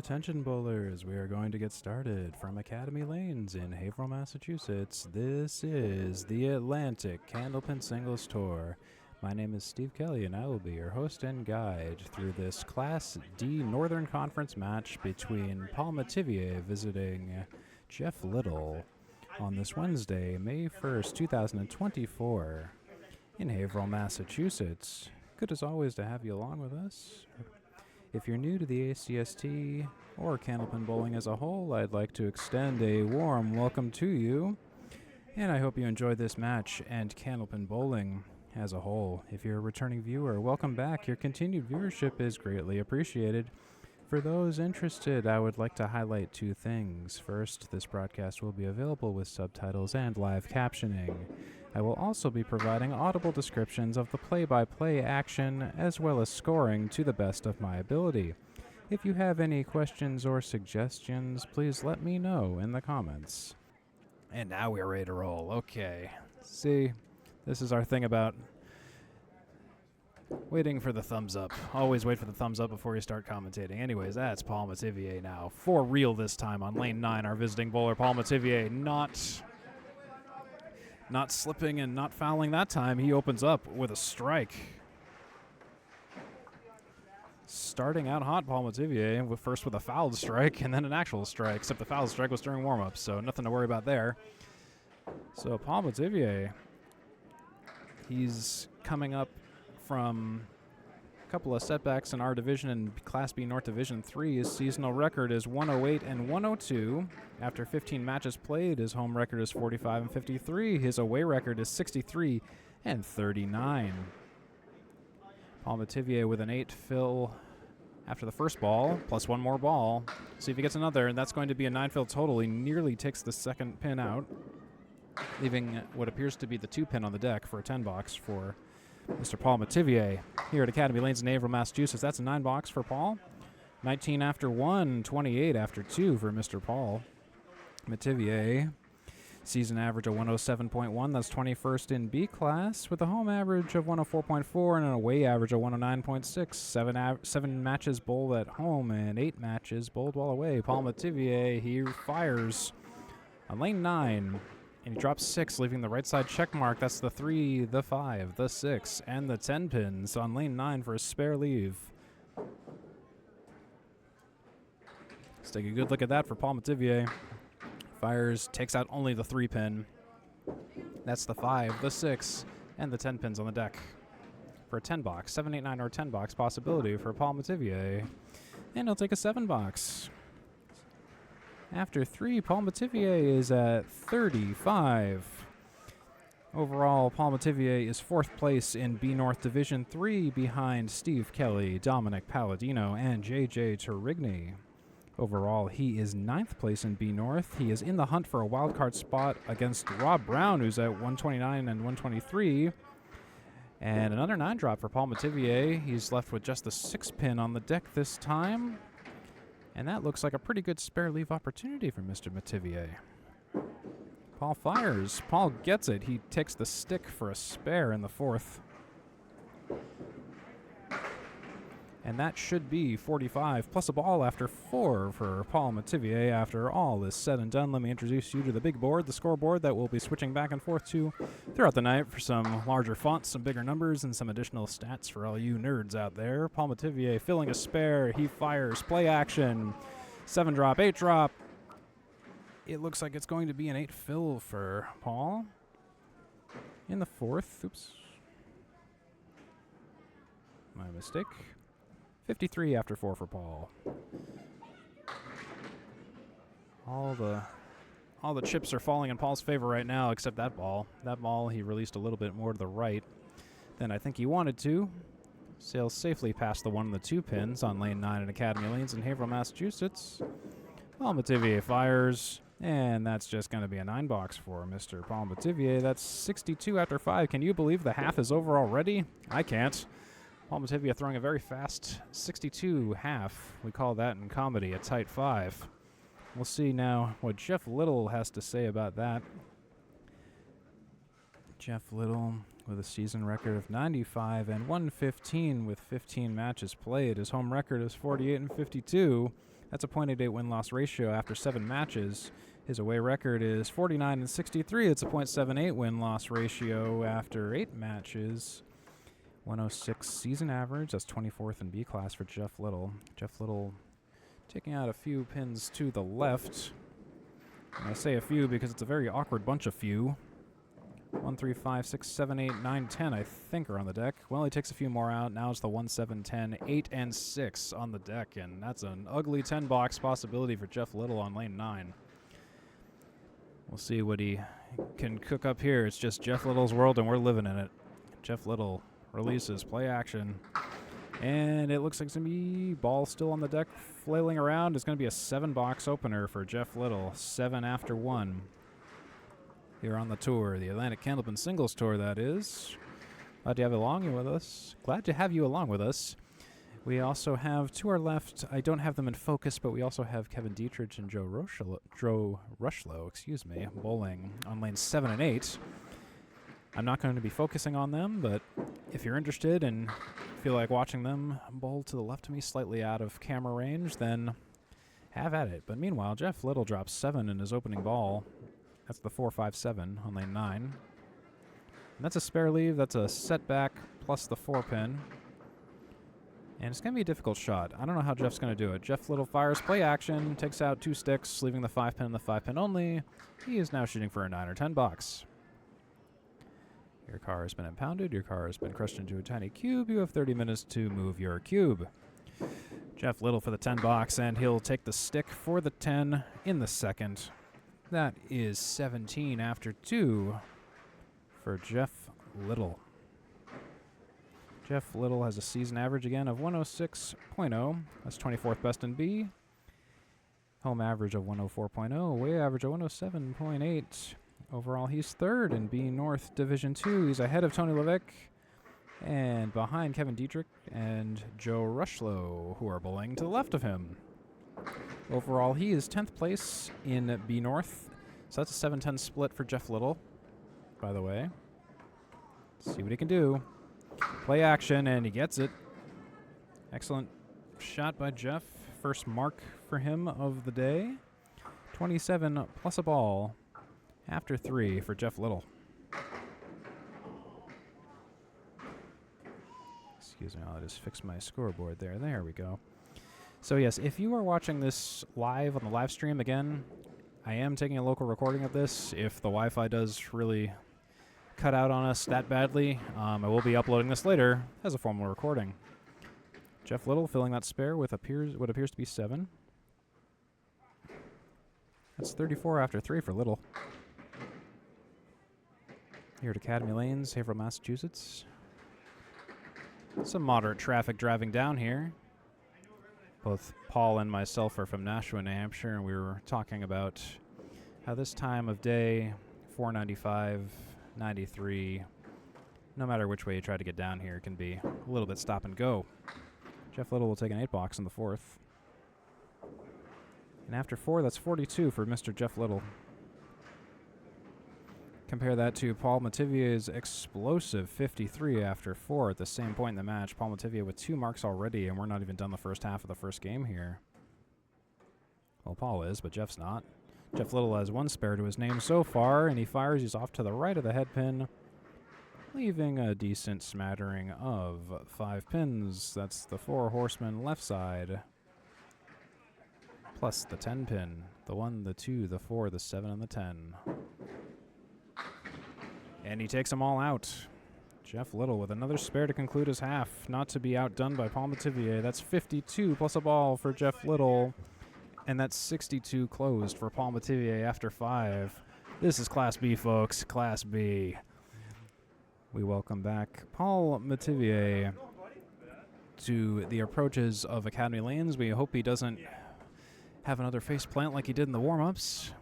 Attention bowlers, we are going to get started from Academy Lanes in Haverhill, Massachusetts. This is the Atlantic Candlepin Singles Tour. My name is Steve Kelly and I will be your host and guide through this Class D Northern Conference match between Paul Metivier visiting Jeff Little on this Wednesday, May 1st, 2024 in Haverhill, Massachusetts. Good as always to have you along with us. If you're new to the ACST or Candlepin bowling as a whole, I'd like to extend a warm welcome to you, and I hope you enjoyed this match and Candlepin bowling as a whole. If you're a returning viewer, welcome back. Your continued viewership is greatly appreciated. For those interested, I would like to highlight two things. First, this broadcast will be available with subtitles and live captioning. I will also be providing audible descriptions of the play-by-play action as well as scoring to the best of my ability. If you have any questions or suggestions, please let me know in the comments. And now we're ready to roll. Okay. See, this is our thing about waiting for the thumbs up. Always wait for the thumbs up before you start commentating. Anyways, that's Paul Metivier now. For real this time on lane 9, our visiting bowler, Paul Metivier, not slipping and not fouling that time. He opens up with a strike. Starting out hot, Paul Metivier, first with a fouled strike and then an actual strike, except the fouled strike was during warm-up, so nothing to worry about there. So Paul Metivier, he's coming up from a couple of setbacks in our division in Class B North Division 3. His seasonal record is 108 and 102. After 15 matches played, his home record is 45 and 53. His away record is 63 and 39. Paul Metivier with an 8 fill after the first ball, plus one more ball. See if he gets another, and that's going to be a 9 fill total. He nearly takes the second pin out, leaving what appears to be the 2 pin on the deck for a 10 box for Mr. Paul Metivier here at Academy Lanes in Haverhill, Massachusetts. That's a 9 box for Paul. 19 after 1, 28 after 2 for Mr. Paul Metivier. Season average of 107.1. That's 21st in B class with a home average of 104.4 and an away average of 109.6. 7 matches bowled at home and 8 matches bowled while away. Paul Metivier, he fires on lane 9. And he drops 6, leaving the right side check mark. That's the 3, the 5, the 6, and the 10 pins on lane 9 for a spare leave. Let's take a good look at that for Paul Metivier. Fires, takes out only the 3 pin. That's the 5, the 6, and the 10 pins on the deck for a 10 box, 7, 8, 9, or 10 box possibility for Paul Metivier. And he'll take a 7 box. After 3, Paul Metivier is at 35. Overall, Paul Metivier is 4th place in B North Division 3 behind Steve Kelly, Dominic Palladino, and JJ Turigny. Overall, he is 9th place in B North. He is in the hunt for a wildcard spot against Rob Brown, who's at 129 and 123. And another 9 drop for Paul Metivier. He's left with just the 6 pin on the deck this time. And that looks like a pretty good spare leave opportunity for Mr. Metivier. Paul fires. Paul gets it. He takes the stick for a spare in the 4th. And that should be 45 plus a ball after 4 for Paul Metivier. After all is said and done, let me introduce you to the big board, the scoreboard that we'll be switching back and forth to throughout the night for some larger fonts, some bigger numbers, and some additional stats for all you nerds out there. Paul Metivier filling a spare. He fires. Play action. 7 drop, 8 drop. It looks like it's going to be an 8 fill for Paul in the 4th. Oops. My mistake. 53 after 4 for Paul. All the chips are falling in Paul's favor right now except that ball. That ball he released a little bit more to the right than I think he wanted to. Sails safely past the 1 and the 2 pins on lane 9 in Academy Lanes in Haverhill, Massachusetts. Paul Metivier fires, and that's just going to be a 9 box for Mr. Paul Metivier. That's 62 after 5. Can you believe the half is over already? I can't. Paul Metivier throwing a very fast 62 half. We call that in comedy a tight 5. We'll see now what Jeff Little has to say about that. Jeff Little with a season record of 95 and 115 with 15 matches played. His home record is 48 and 52. That's a .88 win-loss ratio after 7 matches. His away record is 49-63. It's a .78 win-loss ratio after 8 matches. 106 season average. That's 24th in B class for Jeff Little. Jeff Little taking out a few pins to the left. And I say a few because it's a very awkward bunch of few. 1, 3, 5, 6, 7, 8, 9, 10, I think, are on the deck. Well, he takes a few more out. Now it's the 1, 7, 10, 8, and 6 on the deck. And that's an ugly 10-box possibility for Jeff Little on lane 9. We'll see what he can cook up here. It's just Jeff Little's world, and we're living in it. Jeff Little releases, play action. And it looks like it's going to be ball still on the deck, flailing around. It's going to be a 7-box opener for Jeff Little. 7 after 1. Here on the tour, the Atlantic Candlepin Singles Tour, that is. Glad to have you along with us. Glad to have you along with us. We also have, to our left, I don't have them in focus, but we also have Kevin Dietrich and Joe Rushlow, bowling on lanes 7 and 8. I'm not going to be focusing on them, but if you're interested and feel like watching them bowl to the left of me, slightly out of camera range, then have at it. But meanwhile, Jeff Little drops 7 in his opening ball. That's the 4-5-7 on lane 9. And that's a spare leave. That's a setback plus the 4-pin. And it's going to be a difficult shot. I don't know how Jeff's going to do it. Jeff Little fires play action, takes out 2 sticks, leaving the 5-pin and the 5-pin only. He is now shooting for a 9 or 10 box. Your car has been impounded. Your car has been crushed into a tiny cube. You have 30 minutes to move your cube. Jeff Little for the 10 box, and he'll take the stick for the 10 in the second. That is 17 after 2 for Jeff Little. Jeff Little has a season average again of 106.0. That's 24th best in B. Home average of 104.0. Away average of 107.8. Overall, he's 3rd in B North Division 2. He's ahead of Tony Levesque and behind Kevin Dietrich and Joe Rushlow, who are bowling to the left of him. Overall, he is 10th place in B North. So that's a 7-10 split for Jeff Little, by the way. Let's see what he can do. Play action, and he gets it. Excellent shot by Jeff. First mark for him of the day. 27 plus a ball after 3 for Jeff Little. Excuse me, I'll just fix my scoreboard there. There we go. So yes, if you are watching this live on the live stream, again, I am taking a local recording of this. If the Wi-Fi does really cut out on us that badly, I will be uploading this later as a formal recording. Jeff Little filling that spare with what appears to be 7. That's 34 after 3 for Little. Here at Academy Lanes, Haverhill, Massachusetts. Some moderate traffic driving down here. Both Paul and myself are from Nashua, New Hampshire, and we were talking about how this time of day, 495, 93, no matter which way you try to get down here, can be a little bit stop and go. Jeff Little will take an 8-box in the 4th. And after 4, that's 42 for Mr. Jeff Little. Compare that to Paul Metivier's explosive 53 after 4 at the same point in the match. Paul Metivier with 2 marks already, and we're not even done the first half of the first game here. Well, Paul is, but Jeff's not. Jeff Little has 1 spare to his name so far, and he fires. He's off to the right of the head pin, leaving a decent smattering of 5 pins. That's the 4 horsemen left side, plus the 10 pin. The 1, the 2, the 4, the 7, and the 10. And he takes them all out. Jeff Little with another spare to conclude his half, not to be outdone by Paul Metivier. That's 52 plus a ball for Jeff Little, and that's 62 closed for Paul Metivier after 5. This is Class B, folks, Class B. We welcome back Paul Metivier to the approaches of Academy Lanes. We hope he doesn't have another face plant like he did in the warm-ups.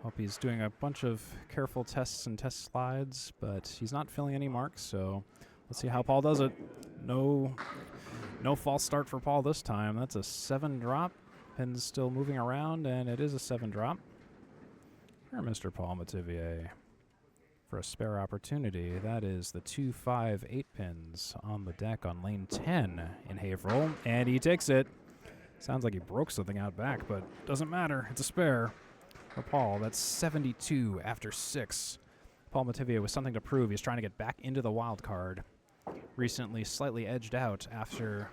Hope he's doing a bunch of careful tests and test slides, but he's not filling any marks, so let's see how Paul does it. No false start for Paul this time. That's a 7 drop. Pin's still moving around, and it is a 7 drop for Mr. Paul Metivier. For a spare opportunity, that is the 2, 5, 8 pins on the deck on lane 10 in Haverhill, and he takes it. Sounds like he broke something out back, but doesn't matter. It's a spare for Paul. That's 72 after 6. Paul Metivier with something to prove. He's trying to get back into the wild card. Recently slightly edged out after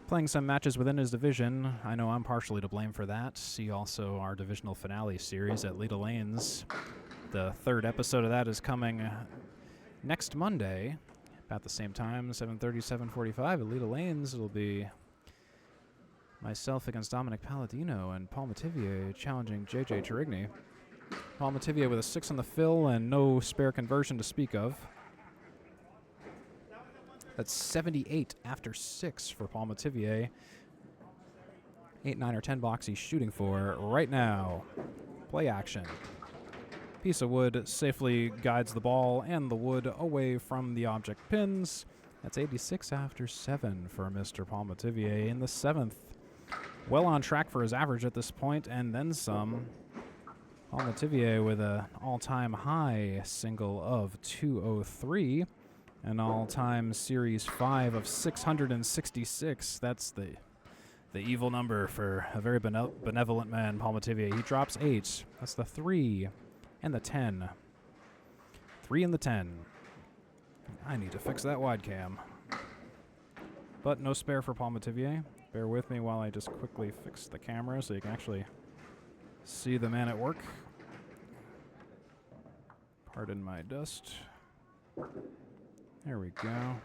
playing some matches within his division. I know I'm partially to blame for that. See also our divisional finale series at Leda Lanes. The 3rd episode of that is coming next Monday, about the same time, 7:30, 7:45 at Leda Lanes. It'll be myself against Dominic Palladino and Paul Metivier challenging JJ Turigny. Paul Metivier with a 6 on the fill and no spare conversion to speak of. That's 78 after 6 for Paul Metivier. 8, 9, or 10 box he's shooting for right now. Play action. Piece of wood safely guides the ball and the wood away from the object pins. That's 86 after 7 for Mr. Paul Metivier in the 7th. Well on track for his average at this point, and then some. Paul Metivier with an all-time high single of 203. An all-time Series 5 of 666. That's the evil number for a very benevolent man, Paul Metivier. He drops 8. That's the 3 and the 10. 3 and the 10. I need to fix that wide cam. But no spare for Paul Metivier. Bear with me while I just quickly fix the camera so you can actually see the man at work. Pardon my dust. There we go.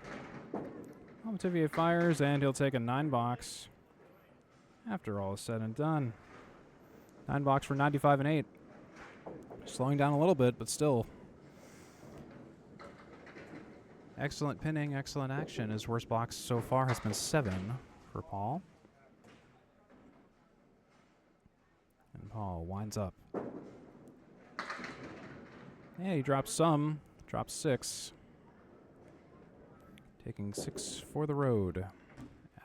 Metivier fires, and he'll take a 9 box. After all is said and done. 9 box for 95 and 8. Slowing down a little bit, but still. Excellent pinning, excellent action. His worst box so far has been 7 for Paul. And Paul winds up. Yeah, he drops some. Drops 6. Taking 6 for the road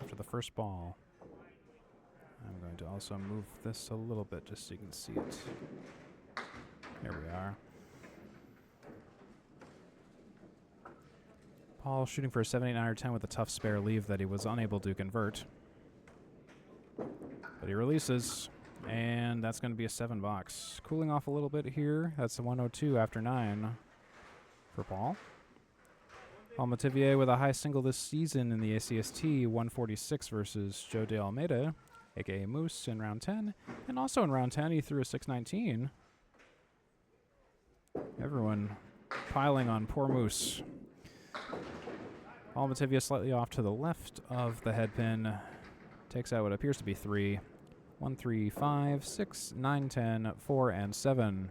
after the first ball. I'm going to also move this a little bit just so you can see it. There we are. Paul shooting for a 7, 8, 9, or 10 with a tough spare leave that he was unable to convert. But he releases, and that's going to be a 7 box. Cooling off a little bit here. That's a 102 after 9 for Paul. Paul Metivier with a high single this season in the ACST, 146 versus Joe De Almeida, a.k.a. Moose, in round 10. And also in round 10, he threw a 619. Everyone piling on poor Moose. Paul Metivier slightly off to the left of the head pin. Takes out what appears to be 3. 1, 3, 5, 6, 9, 10, 4, and 7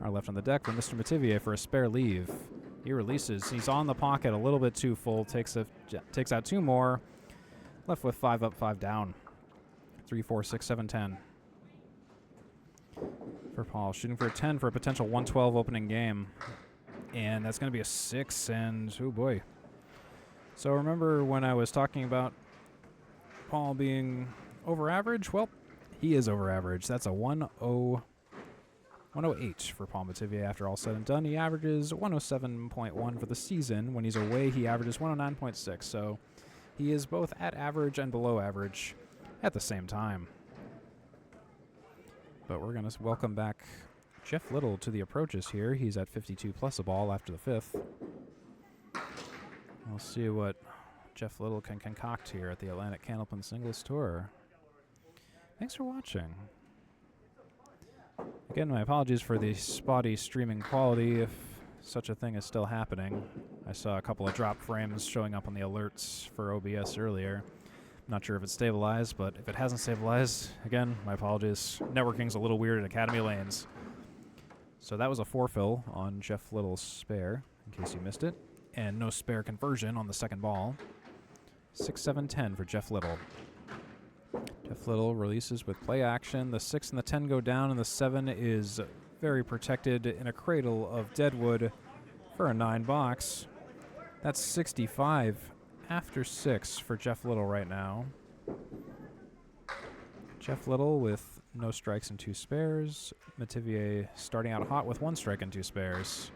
are left on the deck for Mr. Metivier for a spare leave. He releases. He's on the pocket a little bit too full. Takes out 2 more. Left with 5 up, 5 down. 3, 4, 6, 7, 10. For Paul, shooting for a 10 for a potential 112 opening game. And that's going to be a 6, and oh boy. So remember when I was talking about Paul being over average? Well, he is over average. That's a 108 for Paul Metivier after all said and done. He averages 107.1 for the season. When he's away, he averages 109.6. So he is both at average and below average at the same time. But we're going to welcome back Jeff Little to the approaches here. He's at 52 plus a ball after the 5th. We'll see what Jeff Little can concoct here at the Atlantic Candlepin Singles Tour. Thanks for watching. Again, my apologies for the spotty streaming quality, if such a thing is still happening. I saw a couple of drop frames showing up on the alerts for OBS earlier. Not sure if it's stabilized, but if it hasn't stabilized, again, my apologies. Networking's a little weird at Academy Lanes. So that was a 4-fill on Jeff Little's spare, in case you missed it. And no spare conversion on the second ball. 6, 7, 10 for Jeff Little. Jeff Little releases with play action. The 6 and the 10 go down, and the 7 is very protected in a cradle of deadwood for a 9 box. That's 65 after 6 for Jeff Little right now. Jeff Little with no strikes and 2 spares. Metivier starting out hot with 1 strike and 2 spares.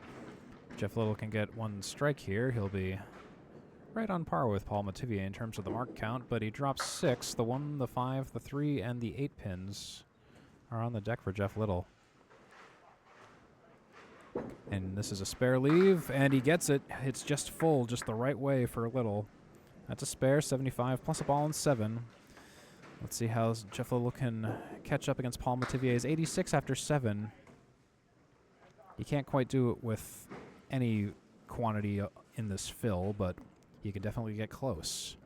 Jeff Little can get 1 strike here. He'll be right on par with Paul Metivier in terms of the mark count, but he drops 6. The 1, the 5, the 3, and the 8 pins are on the deck for Jeff Little. And this is a spare leave, and he gets it. It's just full, just the right way for Little. That's a spare, 75, plus a ball and 7. Let's see how Jeff Little can catch up against Paul Metivier's 86 after 7. You can't quite do it with any quantity in this fill, but you can definitely get close.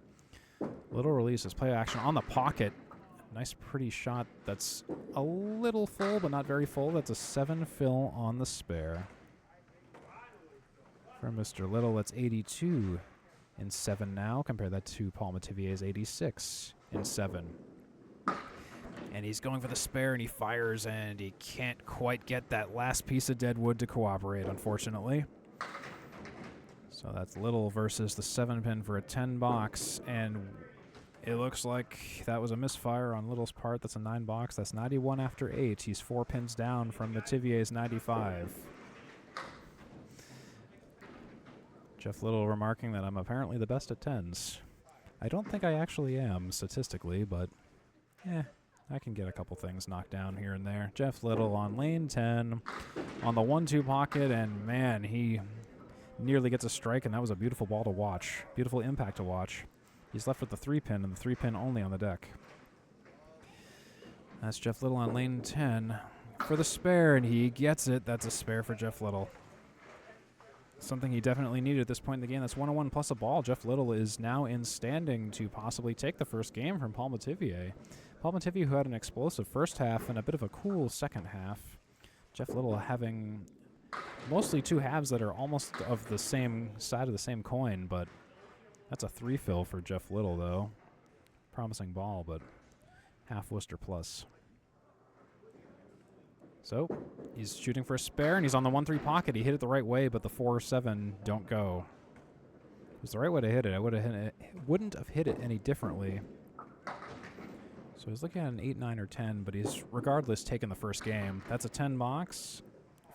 Little releases, play action on the pocket. Nice, pretty shot that's a little full, but not very full. That's a 7 fill on the spare. For Mr. Little, that's 82 in 7 now. Compare that to Paul Metivier's 86 in 7. And he's going for the spare, and he fires, and he can't quite get that last piece of dead wood to cooperate, unfortunately. So that's Little versus the 7-pin for a 10 box, and it looks like that was a misfire on Little's part. That's a 9 box. That's 91 after 8. He's 4 pins down from Metivier's 95. Jeff Little remarking that I'm apparently the best at 10s. I don't think I actually am statistically, but I can get a couple things knocked down here and there. Jeff Little on lane 10 on the 1-2 pocket, and man, he nearly gets a strike, and that was a beautiful ball to watch. Beautiful impact to watch. He's left with the 3-pin, and the 3-pin only on the deck. That's Jeff Little on lane 10 for the spare, and he gets it. That's a spare for Jeff Little. Something he definitely needed at this point in the game. That's 101 plus a ball. Jeff Little is now in standing to possibly take the first game from Paul Metivier. Paul Metivier, who had an explosive first half and a bit of a cool second half. Jeff Little having mostly 2 halves that are almost of the same side of the same coin, but that's a 3 fill for Jeff Little, though. Promising ball, but half Worcester plus. So he's shooting for a spare, and he's on the 1-3 pocket. He hit it the right way, but the 4-7 don't go. It was the right way to hit it. I wouldn't have hit it any differently. So he's looking at an 8, 9, or 10, but he's regardless taking the first game. That's a 10 box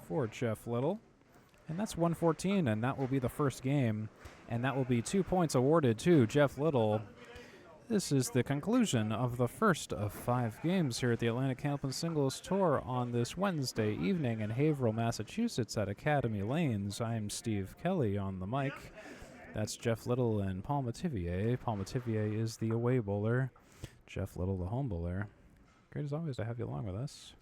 for Jeff Little. And that's 114, and that will be the first game. And that will be 2 points awarded to Jeff Little. This is the conclusion of the first of 5 games here at the Atlantic Candlepin Singles Tour on this Wednesday evening in Haverhill, Massachusetts at Academy Lanes. I'm Steve Kelly on the mic. That's Jeff Little and Paul Metivier. Paul Metivier is the away bowler. Jeff Little, the home bowler. Great as always to have you along with us.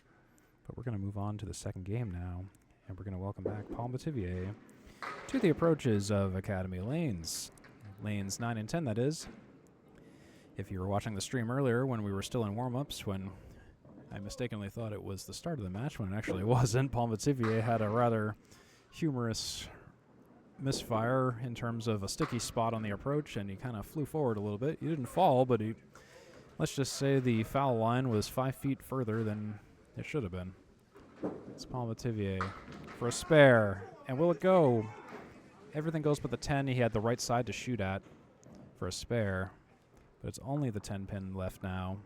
But we're going to move on to the second game now. And we're going to welcome back Paul Metivier to the approaches of Academy Lanes. Lanes 9 and 10, that is. If you were watching the stream earlier when we were still in warm-ups, when I mistakenly thought it was the start of the match when it actually wasn't, Paul Metivier had a rather humorous misfire in terms of a sticky spot on the approach, and he kind of flew forward a little bit. He didn't fall, but let's just say the foul line was 5 feet further than it should have been. It's Paul Metivier for a spare, and will it go? Everything goes but the 10. He had the right side to shoot at for a spare. But it's only the 10-pin left now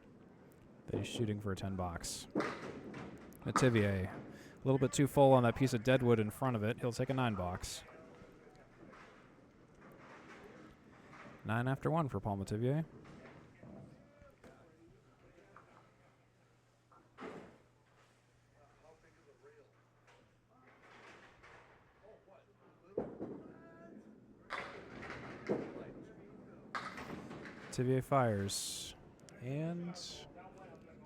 that he's shooting for a 10 box. Metivier, a little bit too full on that piece of deadwood in front of it. He'll take a 9 box. 9 after 1 for Paul Metivier. Metivier fires, and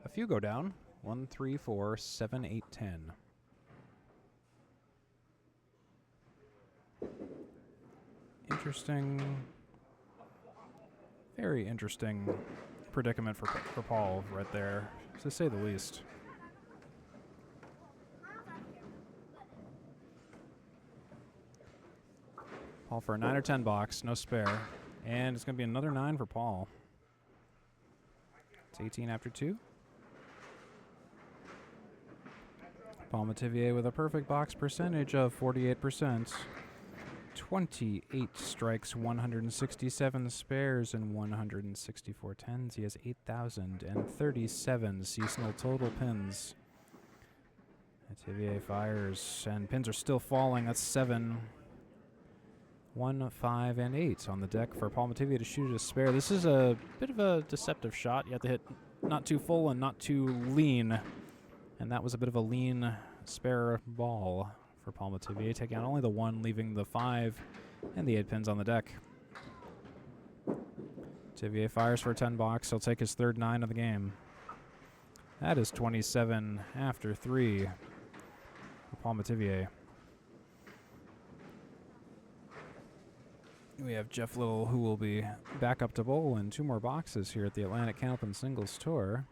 a few go down. 1, 3, 4, 7, 8, 10. Interesting, very interesting predicament for Paul right there, to say the least. Paul for a 9 or 10 box, no spare. And it's going to be another 9 for Paul. It's 18 after 2. Paul Metivier with a perfect box percentage of 48%. 28 strikes, 167 spares, and 164 tens. He has 8,037 seasonal total pins. Metivier fires, and pins are still falling. That's 7. 1, 5, and 8 on the deck for Paul Metivier to shoot a spare. This is a bit of a deceptive shot. You have to hit not too full and not too lean. And that was a bit of a lean spare ball for Paul Metivier, taking out only the 1, leaving the 5 and the 8 pins on the deck. Metivier fires for a 10 box. He'll take his third 9 of the game. That is 27 after 3 for Paul Metivier. We have Jeff Little, who will be back up to bowl in 2 more boxes here at the Atlantic Candlepin Singles Tour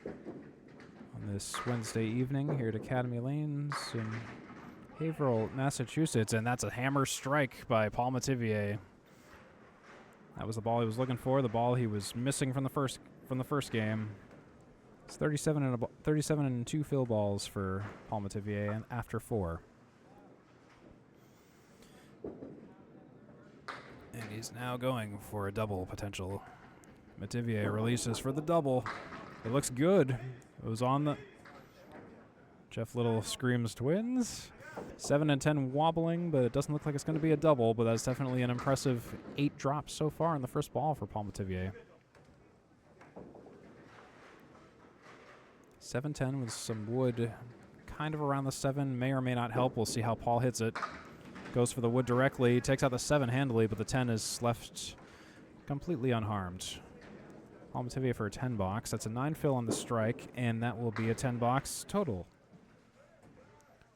on this Wednesday evening here at Academy Lanes in Haverhill, Massachusetts, and that's a hammer strike by Paul Metivier. That was the ball he was looking for, the ball he was missing from the first game. It's 37 and 2 fill balls for Paul Metivier and after 4. And he's now going for a double potential. Metivier releases for the double. It looks good. It was on the... Jeff Little screams twins. 7 and 10 wobbling, but it doesn't look like it's going to be a double, but that's definitely an impressive 8 drops so far in the first ball for Paul Metivier. 7-10 with some wood kind of around the 7. May or may not help. We'll see how Paul hits it. Goes for the wood directly. Takes out the 7 handily, but the 10 is left completely unharmed. Paul Metivier for a 10 box. That's a 9 fill on the strike, and that will be a 10 box total.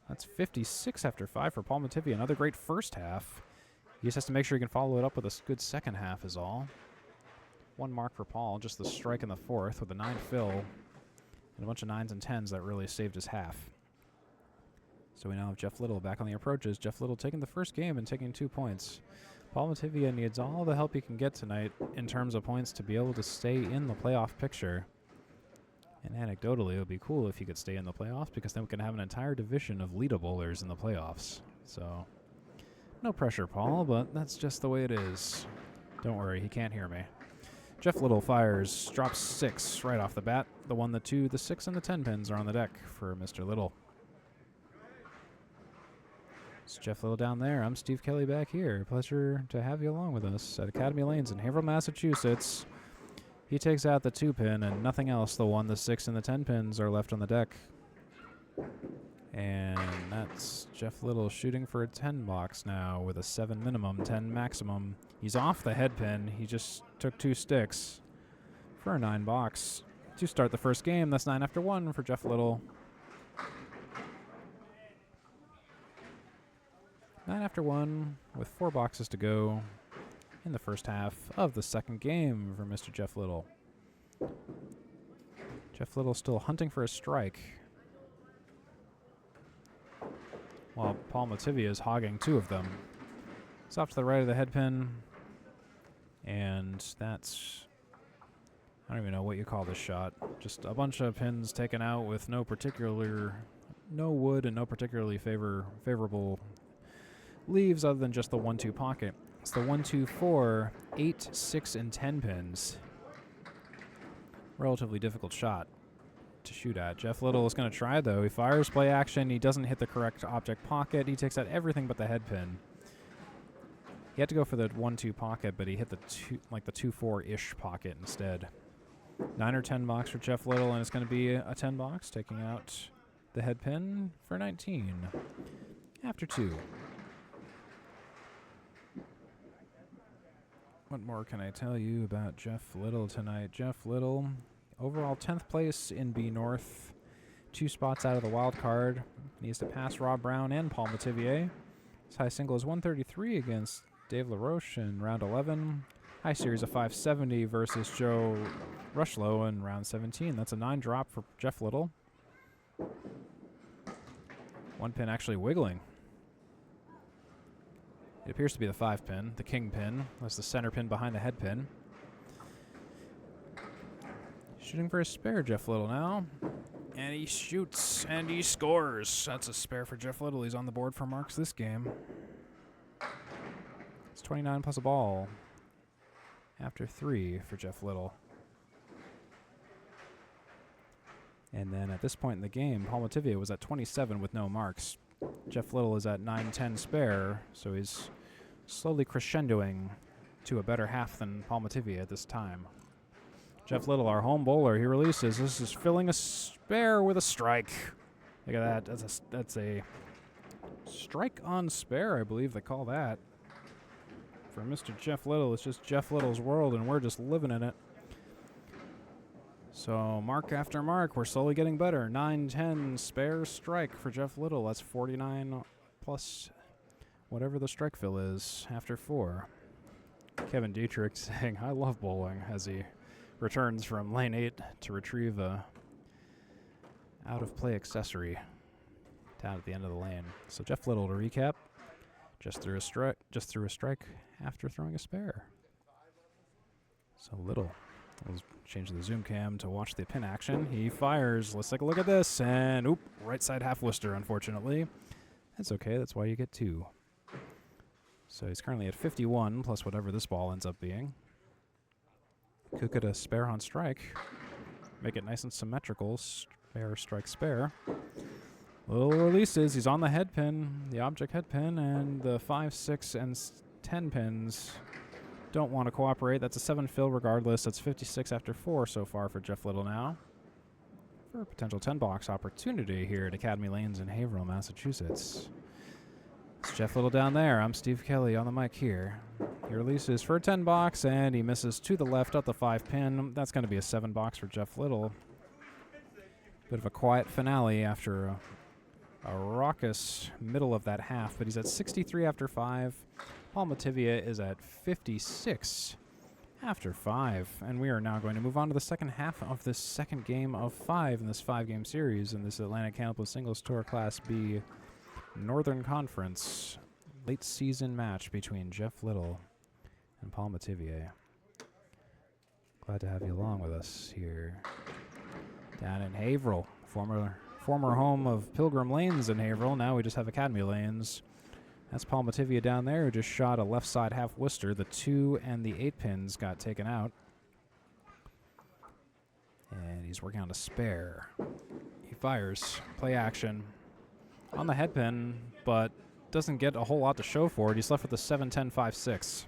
That's 56 after 5 for Paul Metivier. Another great first half. He just has to make sure he can follow it up with a good second half is all. 1 mark for Paul, just the strike in the 4th with a 9 fill. And a bunch of 9s and 10s that really saved his half. So we now have Jeff Little back on the approaches. Jeff Little taking the first game and taking 2 points. Paul Metivier needs all the help he can get tonight in terms of points to be able to stay in the playoff picture. And anecdotally, it would be cool if he could stay in the playoffs because then we can have an entire division of leader bowlers in the playoffs. So, no pressure, Paul, but that's just the way it is. Don't worry, he can't hear me. Jeff Little fires, drops 6 right off the bat. The 1, the 2, the 6, and the 10 pins are on the deck for Mr. Little. It's Jeff Little down there. I'm Steve Kelly back here. Pleasure to have you along with us at Academy Lanes in Haverhill, Massachusetts. He takes out the 2 pin and nothing else. The 1, the 6, and the 10 pins are left on the deck. And that's Jeff Little shooting for a 10 box now with a 7 minimum, 10 maximum. He's off the head pin. He just took 2 sticks for a 9 box to start the first game. That's 9 after 1 for Jeff Little. 9 after 1 with 4 boxes to go in the first half of the second game for Mr. Jeff Little. Jeff Little still hunting for a strike, while Paul Metivier is hogging 2 of them. It's off to the right of the head pin, and that's, I don't even know what you call this shot. Just a bunch of pins taken out with no wood and no particularly favorable leaves other than just the 1-2 pocket. It's the 1, 2, 4, 8, 6, and 10 pins. Relatively difficult shot to shoot at. Jeff Little is going to try, though. He fires play action. He doesn't hit the correct object pocket. He takes out everything but the head pin. He had to go for the 1-2 pocket, but he hit the 2-4-ish pocket instead. 9 or 10 box for Jeff Little, and it's going to be a 10 box, taking out the head pin for 19 after 2. What more can I tell you about Jeff Little tonight? Jeff Little, overall 10th place in B North, 2 spots out of the wild card. Needs to pass Rob Brown and Paul Metivier. His high single is 133 against Dave LaRoche in round 11. High series of 570 versus Joe Rushlow in round 17. That's a 9 drop for Jeff Little. 1 pin actually wiggling. It appears to be the 5 pin, the king pin. That's the center pin behind the head pin. Shooting for a spare, Jeff Little now. And he shoots, and he scores. That's a spare for Jeff Little. He's on the board for marks this game. It's 29 plus a ball after 3 for Jeff Little. And then at this point in the game, Paul Metivier was at 27 with no marks. Jeff Little is at 9-10 spare, so he's slowly crescendoing to a better half than Paul Metivier at this time. Jeff Little, our home bowler, he releases. This is filling a spare with a strike. Look at that. That's a strike on spare, I believe they call that. For Mr. Jeff Little, it's just Jeff Little's world, and we're just living in it. So mark after mark, we're slowly getting better. 9-10 spare strike for Jeff Little. That's 49 plus whatever the strike fill is after 4. Kevin Dietrich saying, I love bowling, as he returns from lane 8 to retrieve a out-of-play accessory down at the end of the lane. So Jeff Little, to recap, just threw a strike after throwing a spare. So Little, we'll change the zoom cam to watch the pin action. He fires. Let's take a look at this. And, oop, right side half Worcester, unfortunately. That's okay. That's why you get 2. So he's currently at 51, plus whatever this ball ends up being. Could get a spare on strike. Make it nice and symmetrical. Spare, strike, spare. Little releases. He's on the head pin, the object head pin, and the 5, 6, and 10 pins don't want to cooperate. That's a 7 fill regardless. That's 56 after 4 so far for Jeff Little now. For a potential 10-box opportunity here at Academy Lanes in Haverhill, Massachusetts. It's Jeff Little down there. I'm Steve Kelly on the mic here. He releases for a 10-box, and he misses to the left up the 5 pin. That's going to be a 7-box for Jeff Little. Bit of a quiet finale after a raucous middle of that half, but he's at 63 after 5. Paul Metivier is at 56 after 5, and we are now going to move on to the second half of this second game of 5 in this 5-game series in this Atlantic Candlepin Singles Tour Class B Northern Conference late season match between Jeff Little and Paul Metivier. Glad to have you along with us here down in Haverhill, former home of Pilgrim Lanes in Haverhill. Now we just have Academy Lanes. That's Paul Metivier down there, who just shot a left side half Worcester. The 2 and the 8 pins got taken out. And he's working on a spare. He fires, play action on the head pin, but doesn't get a whole lot to show for it. He's left with a 7, 10, 5, 6.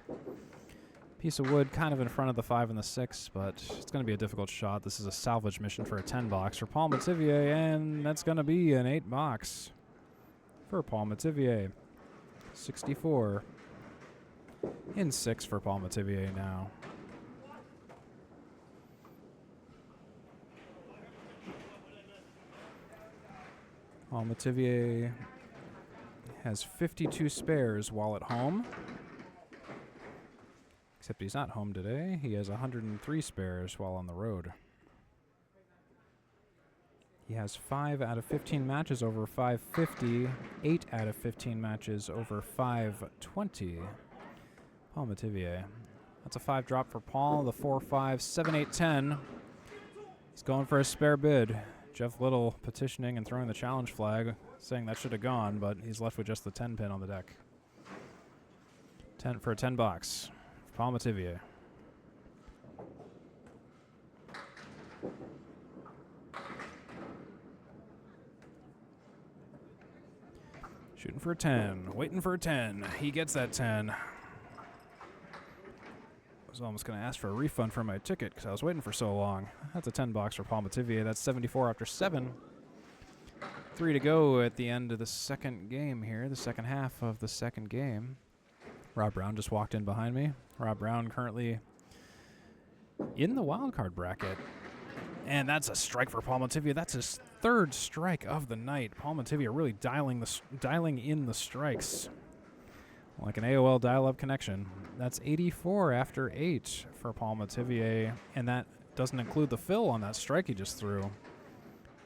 Piece of wood kind of in front of the 5 and the 6, but it's going to be a difficult shot. This is a salvage mission for a 10-box for Paul Metivier, and that's going to be an 8-box for Paul Metivier. 64 in 6 for Paul Metivier now. Paul Metivier has 52 spares while at home. Except he's not home today. He has 103 spares while on the road. He has 5 out of 15 matches over 550, 8 out of 15 matches over 520. Paul Metivier. That's a 5 drop for Paul. The 4, 5, 7, 8, 10. He's going for a spare bid. Jeff Little petitioning and throwing the challenge flag, saying that should have gone, but he's left with just the 10 pin on the deck. 10 for a 10-box. Paul Metivier. Shooting for a 10, waiting for a 10. He gets that 10. I was almost going to ask for a refund for my ticket because I was waiting for so long. That's a 10-box for Paul Metivier. That's 74 after 7. 3 to go at the end of the second game here, the second half of the second game. Rob Brown just walked in behind me. Rob Brown currently in the wild card bracket. And that's a strike for Paul Metivier. That's his 3rd strike of the night. Paul Metivier really dialing in the strikes like an AOL dial-up connection. That's 84 after 8 for Paul Metivier, and that doesn't include the fill on that strike he just threw.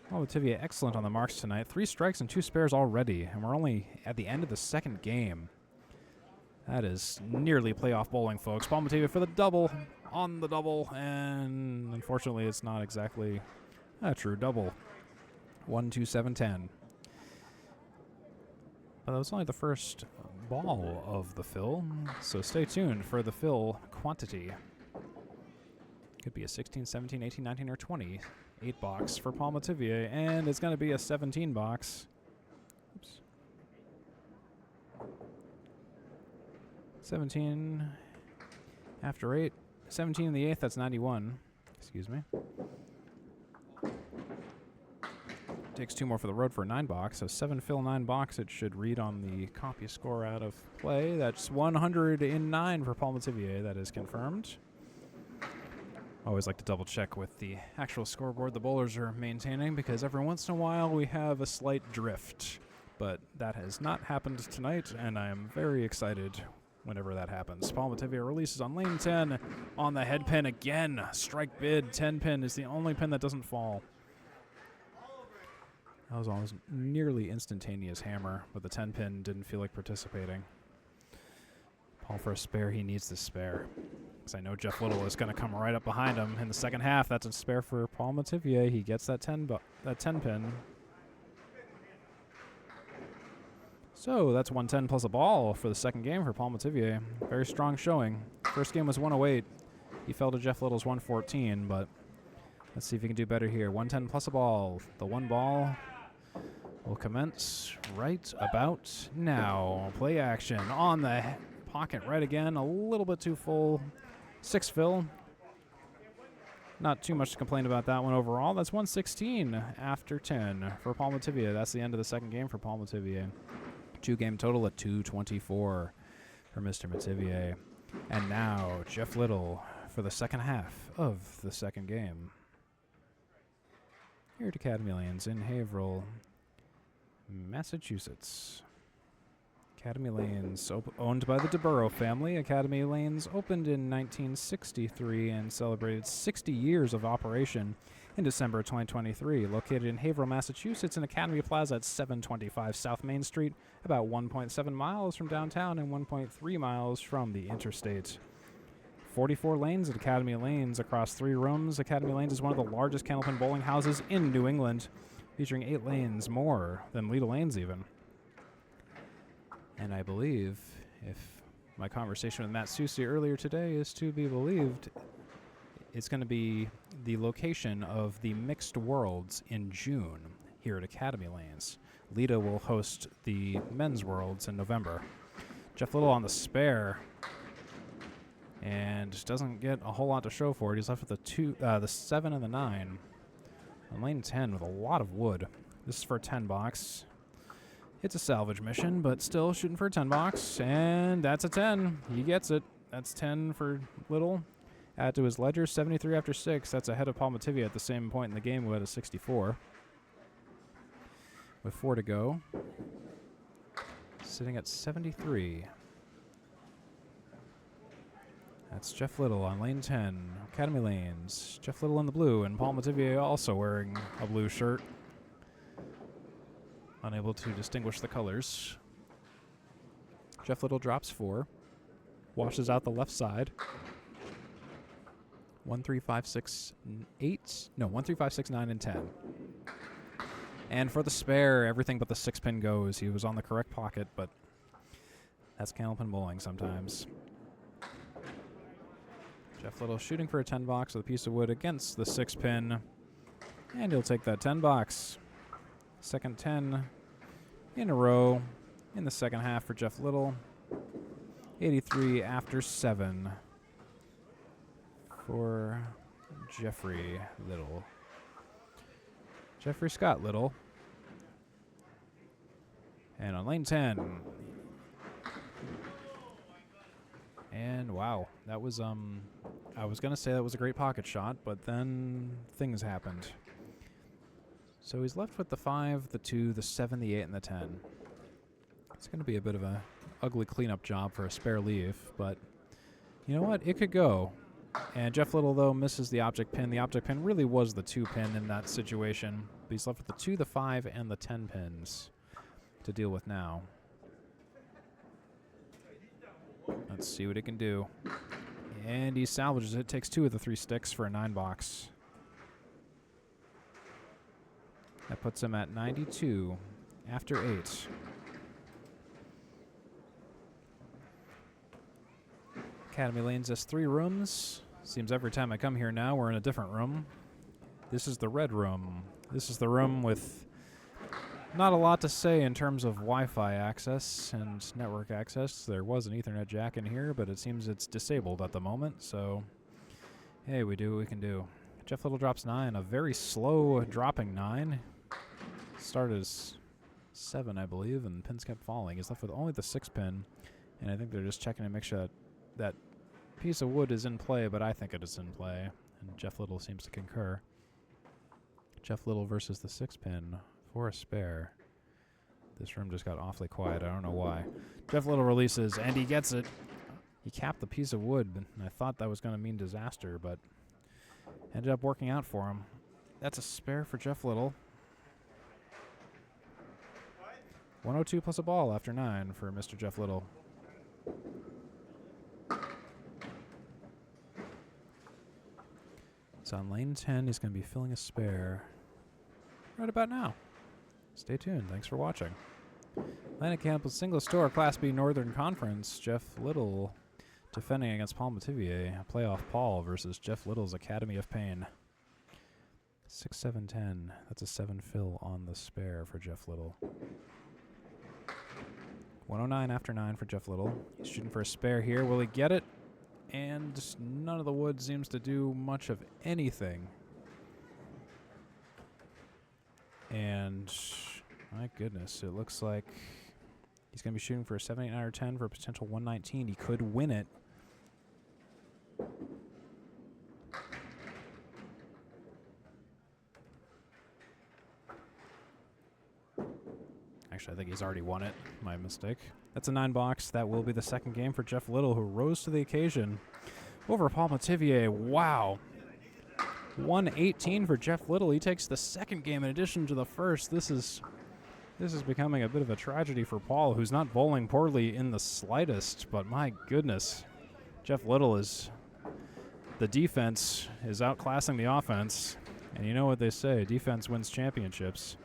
Paul Metivier excellent on the marks tonight. 3 strikes and 2 spares already, and we're only at the end of the second game. That is nearly playoff bowling, folks. Paul Metivier for the double, on the double, and unfortunately it's not exactly a true double. 1, 2, 7, 10. But that was only the first ball of the fill, so stay tuned for the fill quantity. Could be a 16, 17, 18, 19, or 20. 8-box for Paul Metivier, and it's going to be a 17-box. Oops. 17 after 8. 17 in the 8th, that's 91. Excuse me. Takes 2 more for the road for a 9 box. So 7 fill 9 box. It should read on the copy score out of play. That's 109 for Paul Metivier. That is confirmed. Always like to double check with the actual scoreboard the bowlers are maintaining, because every once in a while we have a slight drift. But that has not happened tonight, and I am very excited whenever that happens. Paul Metivier releases on lane 10 on the head pin again. Strike bid. 10 pin is the only pin that doesn't fall. That was almost nearly instantaneous hammer, but the 10 pin didn't feel like participating. Paul for a spare. He needs the spare, because I know Jeff Little is going to come right up behind him in the second half. That's a spare for Paul Metivier. He gets that 10 pin. So that's 110 plus a ball for the second game for Paul Metivier. Very strong showing. First game was 108. He fell to Jeff Little's 114, but let's see if he can do better here. 110 plus a ball. The one ball will commence right about now. Play action on the pocket right again. A little bit too full. 6 fill. Not too much to complain about that one overall. That's 116 after 10 for Paul Metivier. That's the end of the second game for Paul Metivier. 2-game total at 224 for Mr. Metivier. And now Jeff Little for the second half of the second game. Here at Academy Lanes in Haverhill, Massachusetts. Academy Lanes, owned by the DeBurrow family. Academy Lanes opened in 1963 and celebrated 60 years of operation in December 2023. Located in Haverhill, Massachusetts, in Academy Plaza at 725 South Main Street, about 1.7 miles from downtown and 1.3 miles from the interstate. 44 lanes at Academy Lanes across 3 rooms. Academy Lanes is one of the largest Candlepin bowling houses in New England, featuring 8 lanes, more than Leda Lanes even. And I believe, if my conversation with Matt Susi earlier today is to be believed, it's going to be the location of the Mixed Worlds in June here at Academy Lanes. Leda will host the Men's Worlds in November. Jeff Little on the spare, and doesn't get a whole lot to show for it. He's left with the 7 and the 9. On lane 10 with a lot of wood. This is for a 10 box. It's a salvage mission, but still shooting for a 10 box, and that's a 10. He gets it. That's 10 for Little. Add to his ledger, 73 after 6. That's ahead of Paul Metivier at the same point in the game, who had a 64. With 4 to go. Sitting at 73. That's Jeff Little on lane 10, Academy Lanes. Jeff Little in the blue, and Paul Metivier also wearing a blue shirt. Unable to distinguish the colors. Jeff Little drops 4. Washes out the left side. 1, 3, 5, 6, 8. No, 1, 3, 5, 6, 9, and 10. And for the spare, everything but the 6 pin goes. He was on the correct pocket, but that's Candlepin bowling sometimes. Jeff Little shooting for a 10 box with a piece of wood against the 6 pin. And he'll take that 10 box. Second 10 in a row in the second half for Jeff Little. 83 after 7 for Jeffrey Little. Jeffrey Scott Little. And on lane 10. And wow, that was, I was going to say that was a great pocket shot, but then things happened. So he's left with the 5, the 2, the 7, the 8, and the 10. It's going to be a bit of a ugly cleanup job for a spare leaf, but you know what? It could go. And Jeff Little, though, misses the object pin. The object pin really was the 2 pin in that situation. But he's left with the 2, the 5, and the 10 pins to deal with now. Let's see what he can do. And he salvages it. Takes 2 of the 3 sticks for a 9 box. That puts him at 92 after 8. Academy Lanes has 3 rooms. Seems every time I come here now, we're in a different room. This is the red room. This is the room with Not a lot to say in terms of Wi-Fi access and network access. There was an Ethernet jack in here, but it seems it's disabled at the moment, so hey, we do what we can do. Jeff Little drops 9, a very slow dropping 9. Started as 7, I believe, and pins kept falling. He's left with only the 6 pin, and I think they're just checking to make sure that piece of wood is in play, but I think it is in play, and Jeff Little seems to concur. Jeff Little versus the 6 pin for a spare. This room just got awfully quiet. I don't know why. Jeff Little releases, and he gets it. He capped the piece of wood, and I thought that was going to mean disaster, but ended up working out for him. That's a spare for Jeff Little. 102 plus a ball after 9 for Mr. Jeff Little. It's on lane 10. He's going to be filling a spare right about now. Stay tuned. Thanks for watching. Atlantic Campus Single Store Class B Northern Conference. Jeff Little defending against Paul Metivier. Playoff Paul versus Jeff Little's Academy of Pain. 6-7-10. That's a 7 fill on the spare for Jeff Little. 109 after 9 for Jeff Little. He's shooting for a spare here. Will he get it? And none of the wood seems to do much of anything. And my goodness, it looks like he's going to be shooting for a 7, 8, 9, or 10 for a potential 119. He could win it. Actually, I think he's already won it. My mistake. That's a 9 box. That will be the second game for Jeff Little, who rose to the occasion over Paul Metivier. Wow. 118 for Jeff Little. He takes the second game in addition to the first. This is becoming a bit of a tragedy for Paul, who's not bowling poorly in the slightest, but my goodness. Jeff Little is... The defense is outclassing the offense, and you know what they say, defense wins championships.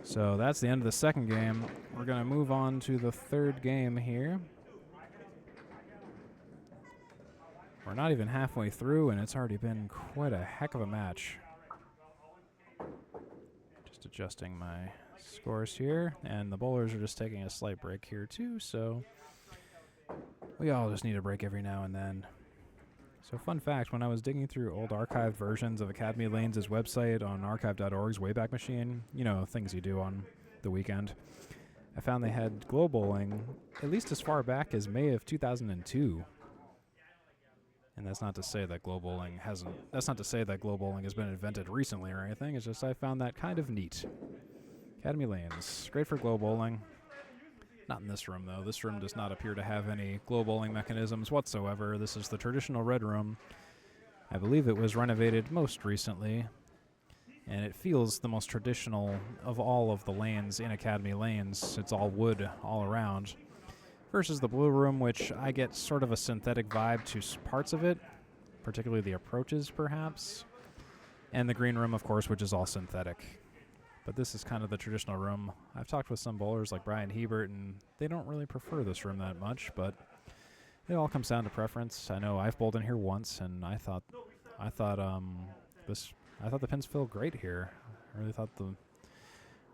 So that's the end of the second game. We're going to move on to the third game here. We're not even halfway through, and it's already been quite a heck of a match. Just adjusting my scores here, and the bowlers are just taking a slight break here too, so we all just need a break every now and then. So fun fact, when I was digging through old archived versions of Academy Lanes' website on archive.org's Wayback Machine, you know, things you do on the weekend, I found they had glow bowling at least as far back as May of 2002. And that's not to say that glow bowling has been invented recently or anything. It's just I found that kind of neat. Academy Lanes, great for glow bowling. Not in this room, though. This room does not appear to have any glow bowling mechanisms whatsoever. This is the traditional red room. I believe it was renovated most recently, and it feels the most traditional of all of the lanes in Academy Lanes. It's all wood all around. Versus the blue room, which I get sort of a synthetic vibe to parts of it, particularly the approaches, perhaps. And the green room, of course, which is all synthetic. But this is kind of the traditional room. I've talked with some bowlers like Brian Hebert, and they don't really prefer this room that much, but it all comes down to preference. I know I've bowled in here once, and I thought the pins feel great here. I really thought the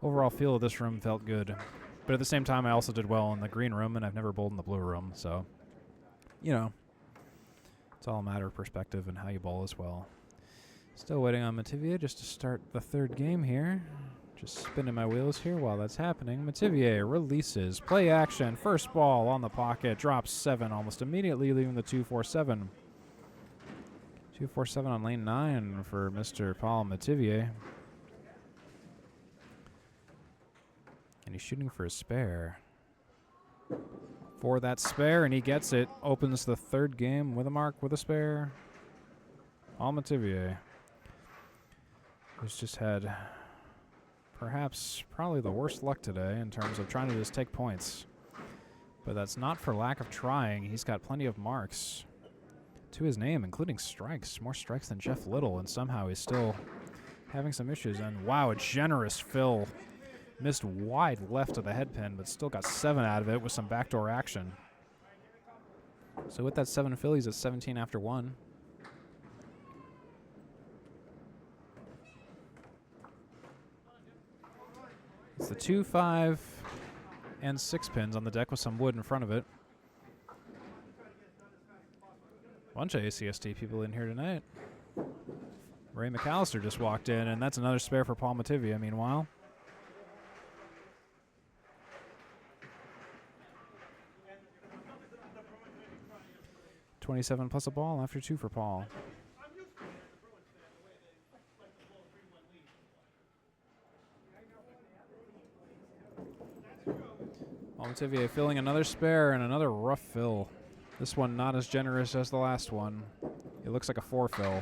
overall feel of this room felt good. But at the same time, I also did well in the green room, and I've never bowled in the blue room, so, you know, it's all a matter of perspective and how you bowl as well. Still waiting on Metivier just to start the third game here. Just spinning my wheels here while that's happening. Metivier releases, play action, first ball on the pocket, drops 7 almost immediately, leaving the 2-4-7. 2-4-7 on lane 9 for Mr. Paul Metivier. And he's shooting for a spare. For that spare, and he gets it. Opens the third game with a mark with a spare. Paul Metivier, who's just had probably the worst luck today in terms of trying to just take points. But that's not for lack of trying. He's got plenty of marks to his name, including strikes. More strikes than Jeff Little, and somehow he's still having some issues. And wow, a generous fill. Missed wide left of the head pin, but still got 7 out of it with some backdoor action. So with that 7 fill, he's at 17 after 1. It's the 2, 5, and 6 pins on the deck with some wood in front of it. Bunch of ACST people in here tonight. Ray McAllister just walked in, and that's another spare for Paul Metivier, meanwhile. $27 plus a ball after 2 for Paul. Paul Metivier filling another spare and another rough fill. This one not as generous as the last one. It looks like a 4 fill.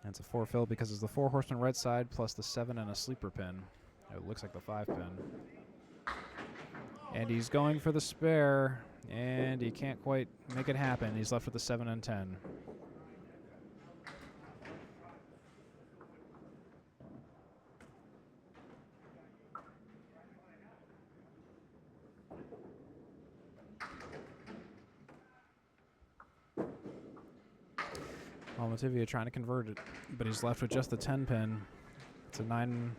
And it's a 4 fill because it's the 4 horseman right side plus the 7 and a sleeper pin. It looks like the 5 pin. And he's going for the spare, and he can't quite make it happen. He's left with the 7 and 10. Metivier trying to convert it, but he's left with just the 10 pin. It's a 9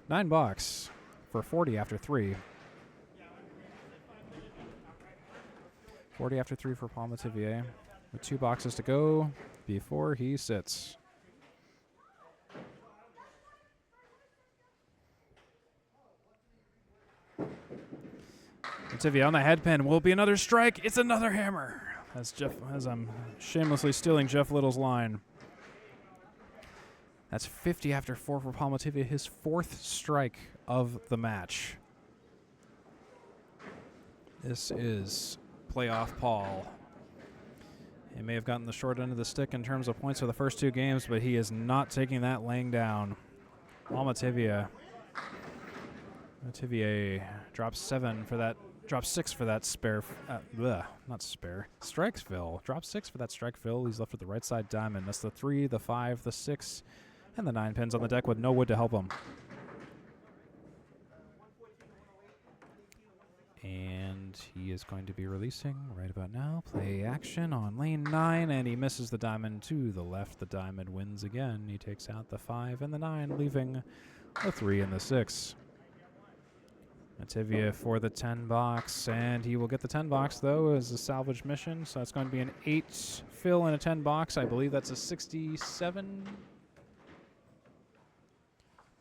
box for 40 after 3. 40 after 3 for Paul Metivier, with 2 boxes to go before he sits. Metivier on the head pin will be another strike. It's another hammer. As I'm shamelessly stealing Jeff Little's line. That's 50 after 4 for Paul Metivier, his 4th strike of the match. This is playoff Paul. He may have gotten the short end of the stick in terms of points for the first 2 games, but he is not taking that laying down. Paul Metivier. Metivier drops 7 for that. Drops 6 for that spare. Not spare. Strikes fill. Drops 6 for that strike fill. He's left with the right side diamond. That's the 3, the 5, the 6, and the 9 pins on the deck with no wood to help him. And he is going to be releasing right about now. Play action on lane 9, and he misses the diamond to the left. The diamond wins again. He takes out the 5 and the 9, leaving the 3 and the 6. Metivier for the 10 box, and he will get the 10 box, though, as a salvage mission. So that's going to be an 8 fill and a 10 box. I believe that's a 67.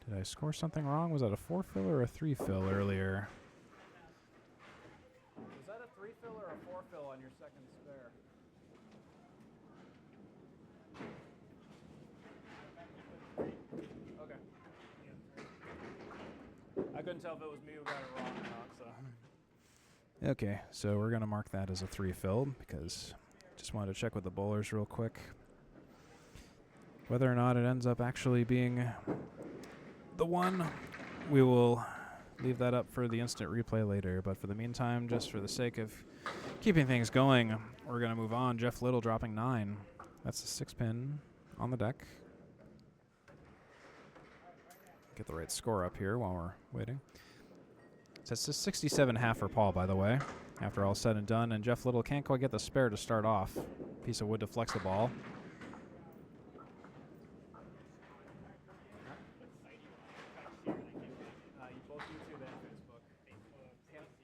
Did I score something wrong? Was that a 4 fill or a 3 fill earlier? Was that a 3 fill or a 4 fill on your second spare? Okay. I couldn't tell if it was me who got it wrong or not, so. Okay, so we're going to mark that as a 3 fill because just wanted to check with the bowlers real quick. Whether or not it ends up actually being the 1, we will leave that up for the instant replay later. But for the meantime, just for the sake of keeping things going, we're going to move on. Jeff Little dropping 9. That's the 6 pin on the deck. Get the right score up here while we're waiting. So it's a 67.5 for Paul, by the way, after all said and done. And Jeff Little can't quite get the spare to start off. Piece of wood to flex the ball. Both YouTube and Facebook. ACST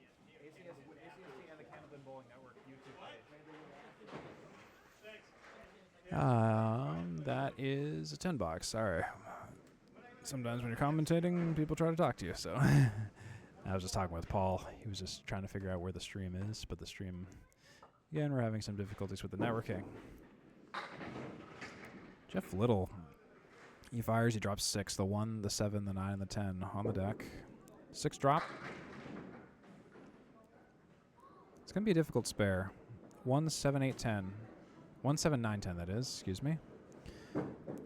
and the Candlepin Bowling Network YouTube page. That is a 10 box. Sorry. Sometimes when you're commentating, people try to talk to you, so. I was just talking with Paul. He was just trying to figure out where the stream is, but the stream, again, we're having some difficulties with the networking. Jeff Little, he fires, he drops 6, the 1, the 7, the 9, and the 10 on the deck. 6 drop. It's going to be a difficult spare. 1, 7, 8, 10. 1, 7, 9, 10, that is, excuse me.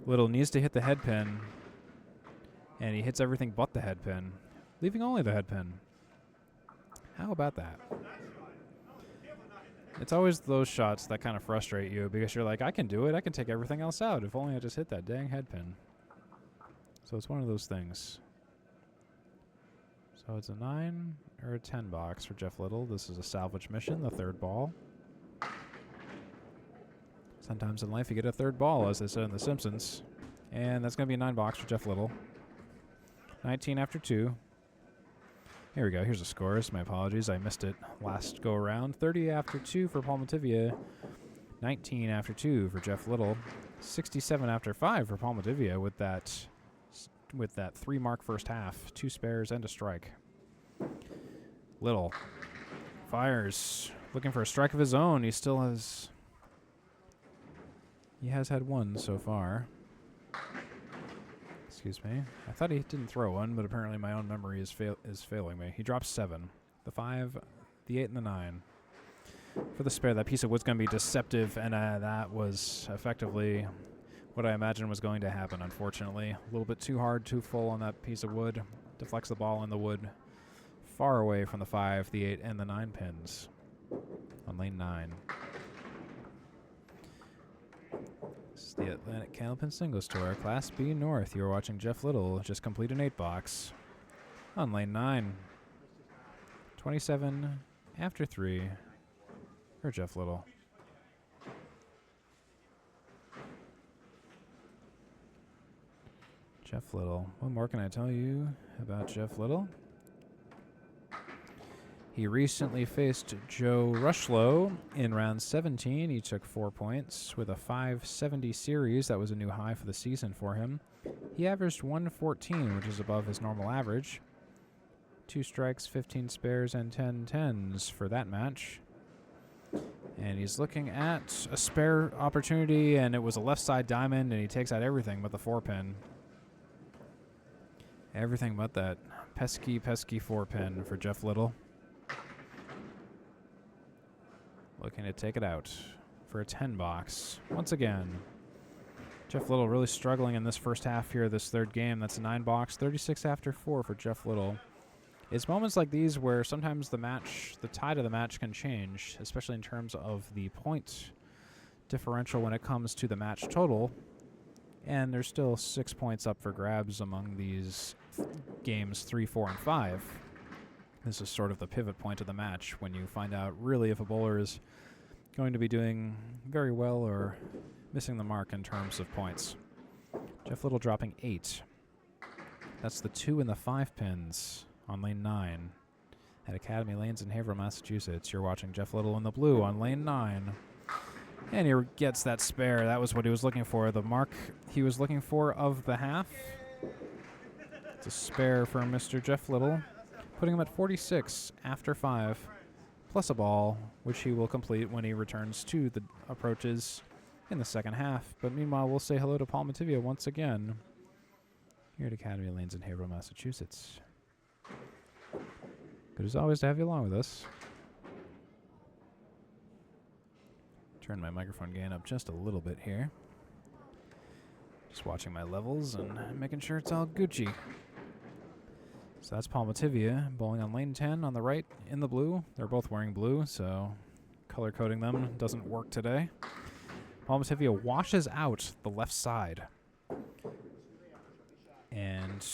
Little needs to hit the head pin. And he hits everything but the head pin, leaving only the head pin. How about that? It's always those shots that kind of frustrate you because you're like, I can do it. I can take everything else out. If only I just hit that dang head pin. So it's one of those things. So it's a 9 or a 10 box for Jeff Little. This is a salvage mission, the 3rd ball. Sometimes in life you get a 3rd ball, as they said in The Simpsons. And that's going to be a 9 box for Jeff Little. 19 after 2. Here we go. Here's the scores. My apologies. I missed it last go around. 30 after 2 for Paul Metivier. 19 after 2 for Jeff Little. 67 after 5 for Paul Metivier with that 3-mark first half. 2 spares and a strike. Little fires. Looking for a strike of his own. He has had one so far. Excuse me. I thought he didn't throw one, but apparently my own memory is failing me. He drops 7. The 5, the 8, and the 9. For the spare, that piece of wood's going to be deceptive, and that was effectively what I imagined was going to happen, unfortunately. A little bit too hard, too full on that piece of wood. Deflects the ball in the wood far away from the 5, the 8, and the 9 pins on lane 9. This is the Atlantic Candlepin Singles Tour, Class B North. You're watching Jeff Little just complete an 8-box on lane 9. 27 after 3 for Jeff Little. Jeff Little. What more can I tell you about Jeff Little? He recently faced Joe Rushlow in round 17. He took 4 points with a 570 series. That was a new high for the season for him. He averaged 114, which is above his normal average. 2 strikes, 15 spares, and 10 tens for that match. And he's looking at a spare opportunity, and it was a left side diamond, and he takes out everything but the 4-pin. Everything but that pesky 4-pin for Jeff Little. Looking to take it out for a 10-box. Once again, Jeff Little really struggling in this first half here, this third game. That's a 9-box, 36 after 4 for Jeff Little. It's moments like these where sometimes the tide of the match can change, especially in terms of the point differential when it comes to the match total. And there's still 6 points up for grabs among these games 3, 4, and 5. This is sort of the pivot point of the match when you find out really if a bowler is going to be doing very well or missing the mark in terms of points. Jeff Little dropping 8. That's the 2 and the 5 pins on lane 9 at Academy Lanes in Haverhill, Massachusetts. You're watching Jeff Little in the blue on lane 9. And he gets that spare. That was what he was looking for. The mark he was looking for of the half. It's a spare for Mr. Jeff Little, putting him at 46 after 5, plus a ball, which he will complete when he returns to the approaches in the second half. But meanwhile, we'll say hello to Paul Metivier once again here at Academy Lanes in Haverhill, Massachusetts. Good as always to have you along with us. Turn my microphone gain up just a little bit here. Just watching my levels and making sure it's all Gucci. So that's Paul Metivier bowling on lane 10 on the right in the blue. They're both wearing blue, so color coding them doesn't work today. Paul Metivier washes out the left side. And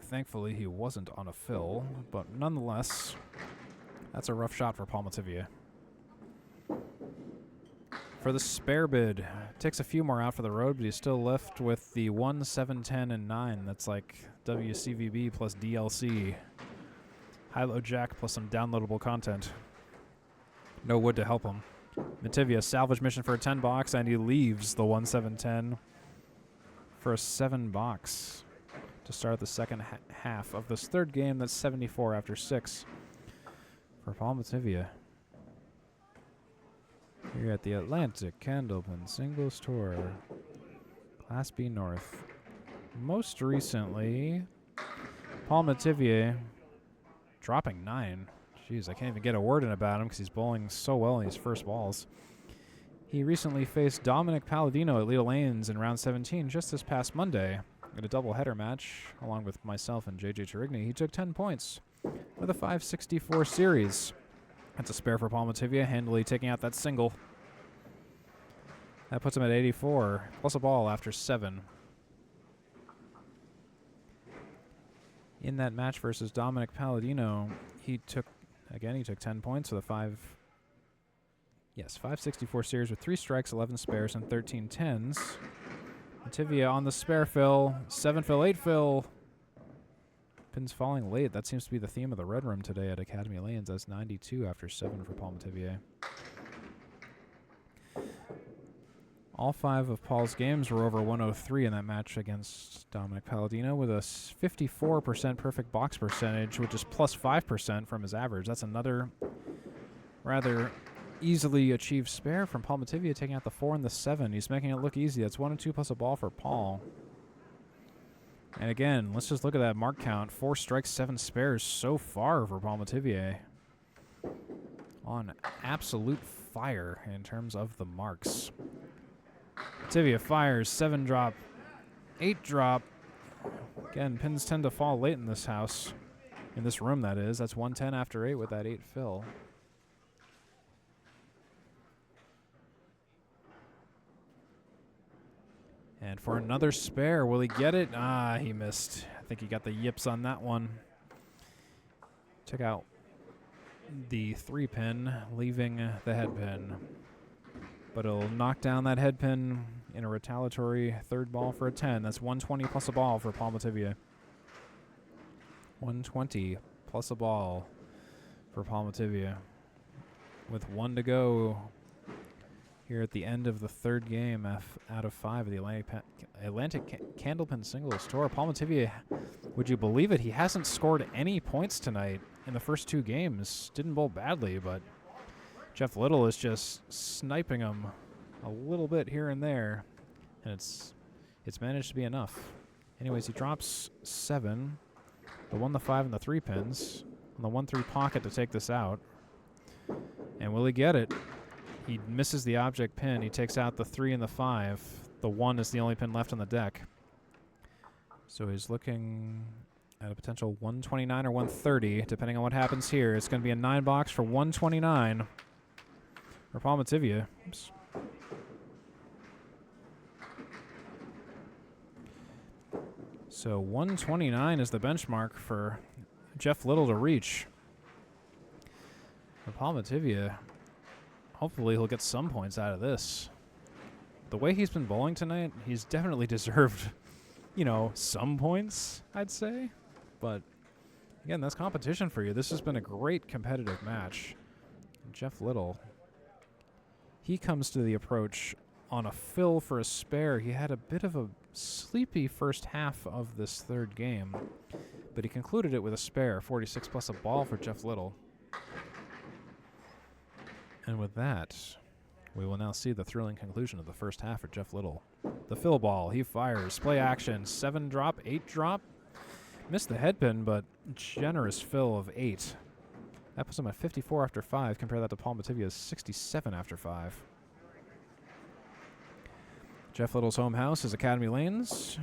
thankfully he wasn't on a fill, but nonetheless, that's a rough shot for Paul Metivier. For the spare bid, takes a few more out for the road, but he's still left with the 1, 7, 10, and 9. That's like WCVB plus DLC. High-low jack plus some downloadable content. No wood to help him. Metivier, salvage mission for a 10-box, and he leaves the 1, 7, 10 for a 7-box to start the second half of this third game. That's 74 after 6 for Paul Metivier. Here at the Atlantic Candlepin Singles Tour, Class B North. Most recently, Paul Metivier dropping 9. Jeez, I can't even get a word in about him because he's bowling so well in these first balls. He recently faced Dominic Palladino at Leda Lanes in round 17 just this past Monday in a doubleheader match along with myself and JJ Turigny. He took 10 points with a 564 series. That's a spare for Paul Metivier, handily taking out that single. That puts him at 84, plus a ball after 7. In that match versus Dominic Palladino, he took 10 points with a 564 series with 3 strikes, 11 spares, and 13 tens. Metivier on the spare fill, 7 fill, 8 fill. Pins falling late. That seems to be the theme of the Red Room today at Academy Lanes. That's 92 after 7 for Paul Metivier. All 5 of Paul's games were over 103 in that match against Dominic Palladino with a 54% perfect box percentage, which is plus 5% from his average. That's another rather easily achieved spare from Paul Metivier, taking out the 4 and the 7. He's making it look easy. That's 1 and 2 plus a ball for Paul. And again, let's just look at that mark count. 4 strikes, 7 spares so far for Paul Metivier. On absolute fire in terms of the marks. Metivier fires, 7 drop, 8 drop. Again, pins tend to fall late in this house. In this room, that is. That's 110 after 8 with that 8 fill. And for another spare, will he get it? Ah, he missed. I think he got the yips on that one. Took out the 3 pin, leaving the head pin. But it'll knock down that head pin in a retaliatory 3rd ball for a 10. That's 120 plus a ball for Paul Metivier. 120 plus a ball for Paul Metivier. With 1 to go here at the end of the 3rd game out of 5 of the Atlantic Candlepin Singles Tour. Paul Metivier, would you believe it? He hasn't scored any points tonight in the first 2 games. Didn't bowl badly, but Jeff Little is just sniping him a little bit here and there, and it's managed to be enough. Anyways, he drops 7, the 1, the 5, and the 3 pins on the 1-3 pocket to take this out. And will he get it? He misses the object pin. He takes out the 3 and the 5. The 1 is the only pin left on the deck. So he's looking at a potential 129 or 130, depending on what happens here. It's going to be a 9 box for 129 for Paul Metivier. Oops. So 129 is the benchmark for Jeff Little to reach. For Paul Metivier, hopefully he'll get some points out of this. The way he's been bowling tonight, he's definitely deserved, some points, I'd say. But again, that's competition for you. This has been a great competitive match. Jeff Little, he comes to the approach on a fill for a spare. He had a bit of a sleepy first half of this 3rd game, but he concluded it with a spare, 46 plus a ball for Jeff Little. And with that, we will now see the thrilling conclusion of the first half for Jeff Little. The fill ball, he fires, play action, 7 drop, 8 drop. Missed the head pin, but generous fill of 8. That puts him at 54 after 5. Compare that to Paul Metivier's 67 after 5. Jeff Little's home house is Academy Lanes.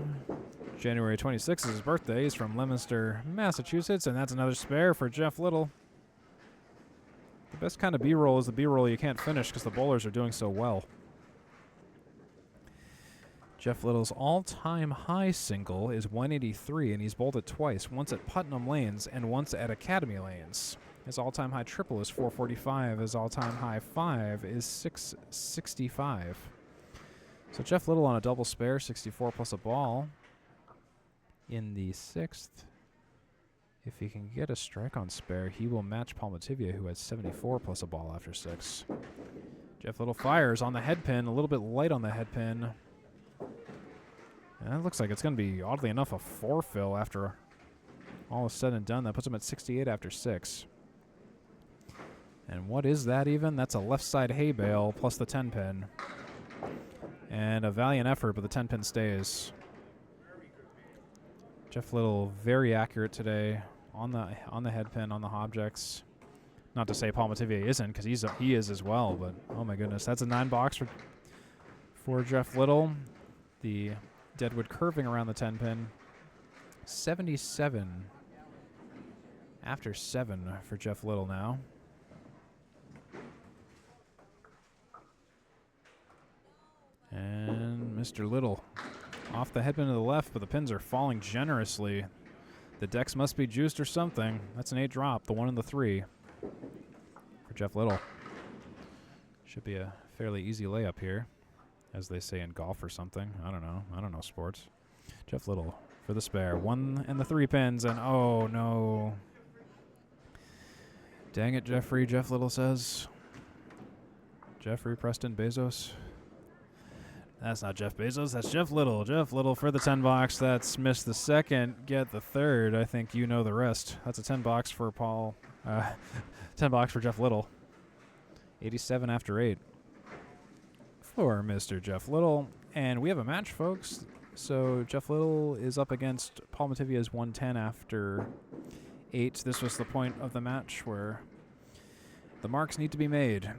January 26th is his birthday. He's from Leominster, Massachusetts, and that's another spare for Jeff Little. The best kind of B-roll is the B-roll you can't finish because the bowlers are doing so well. Jeff Little's all-time high single is 183, and he's bowled it twice, once at Putnam Lanes and once at Academy Lanes. His all-time high triple is 445. His all-time high 5 is 665. So Jeff Little on a double spare, 64 plus a ball. In the 6th, if he can get a strike on spare, he will match Paul Metivier, who has 74 plus a ball after 6. Jeff Little fires on the head pin, a little bit light on the head pin. And it looks like it's going to be, oddly enough, a 4 fill after all is said and done. That puts him at 68 after 6. And what is that even? That's a left side hay bale plus the 10 pin. And a valiant effort, but the 10 pin stays. Jeff Little very accurate today on the head pin, on the objects. Not to say Paul Metivier isn't, because he is as well. But oh my goodness, that's a 9 box for Jeff Little. The deadwood curving around the 10 pin. 77 after 7 for Jeff Little now. And Mr. Little off the head pin to the left, but the pins are falling generously. The decks must be juiced or something. That's an 8 drop, the 1 and the 3 for Jeff Little. Should be a fairly easy layup here, as they say in golf or something. I don't know sports. Jeff Little for the spare. 1 and the 3 pins, and oh no. Dang it, Jeffrey, Jeff Little says. Jeffrey Preston Bezos. That's not Jeff Bezos, that's Jeff Little. Jeff Little for the 10 box. That's missed the second, get the third. I think you know the rest. That's a 10 box for Paul. 10 box for Jeff Little. 87 after 8 for Mr. Jeff Little. And we have a match, folks. So Jeff Little is up against Paul Metivier's 110 after 8. This was the point of the match where the marks need to be made.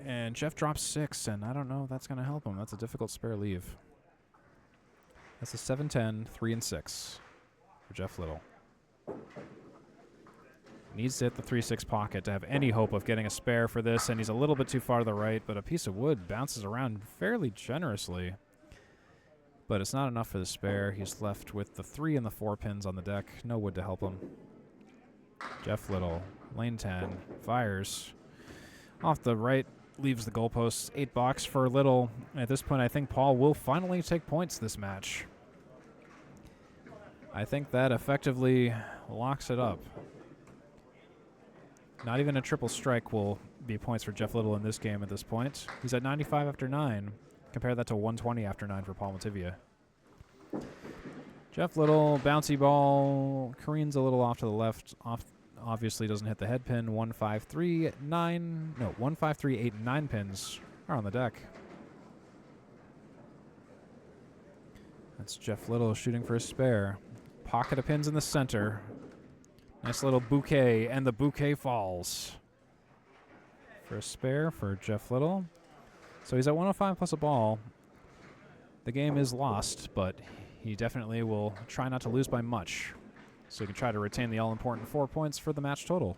And Jeff drops 6, and I don't know if that's going to help him. That's a difficult spare leave. That's a 7-10, 3 and 6 for Jeff Little. Needs to hit the 3-6 pocket to have any hope of getting a spare for this, and he's a little bit too far to the right, but a piece of wood bounces around fairly generously. But it's not enough for the spare. He's left with the 3 and the 4 pins on the deck. No wood to help him. Jeff Little, lane 10, fires. Off the right, leaves the goalposts. 8 box for Little. At this point, I think Paul will finally take points this match. I think that effectively locks it up. Not even a triple strike will be points for Jeff Little in this game at this point. He's at 95 after 9. Compare that to 120 after 9 for Paul Metivier. Jeff Little, bouncy ball, careens a little off to the left. Obviously doesn't hit the head pin. 1, 5, 3, 9. No, 1, 5, 3, 8, and 9 pins are on the deck. That's Jeff Little shooting for a spare. Pocket of pins in the center. Nice little bouquet, and the bouquet falls. For a spare for Jeff Little. So he's at 105 plus a ball. The game is lost, but he definitely will try not to lose by much. So he can try to retain the all-important 4 points for the match total.